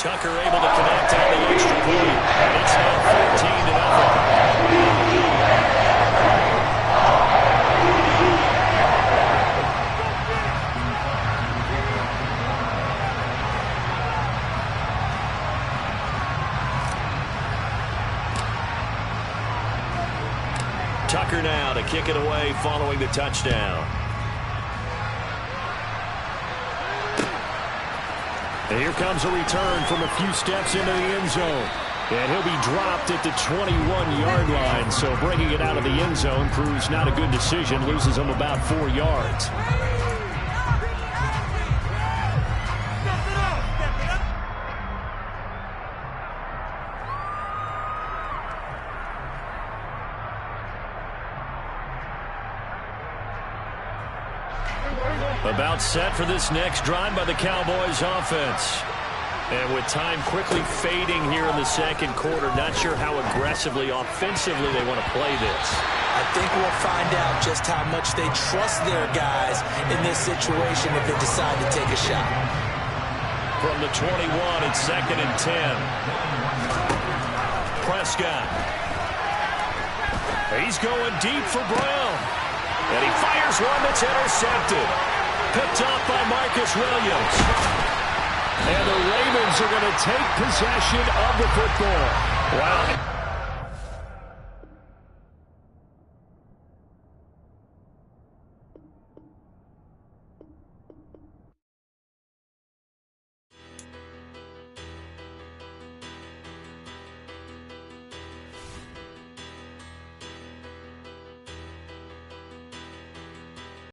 Tucker able to connect on the extra point. And it's now 14-0. Tucker now to kick it away following the touchdown. And here comes a return from a few steps into the end zone. And he'll be dropped at the 21-yard line. So bringing it out of the end zone proves not a good decision. Loses him about 4 yards. About set for this next drive by the Cowboys offense. And with time quickly fading here in the 2nd quarter, not sure how aggressively, offensively they want to play this. I think we'll find out just how much they trust their guys in this situation if they decide to take a shot. From the 21, it's 2nd and 10. Prescott. He's going deep for Brown. And he fires one that's intercepted. Picked up by Marcus Williams. And the Ravens are going to take possession of the football. Wow.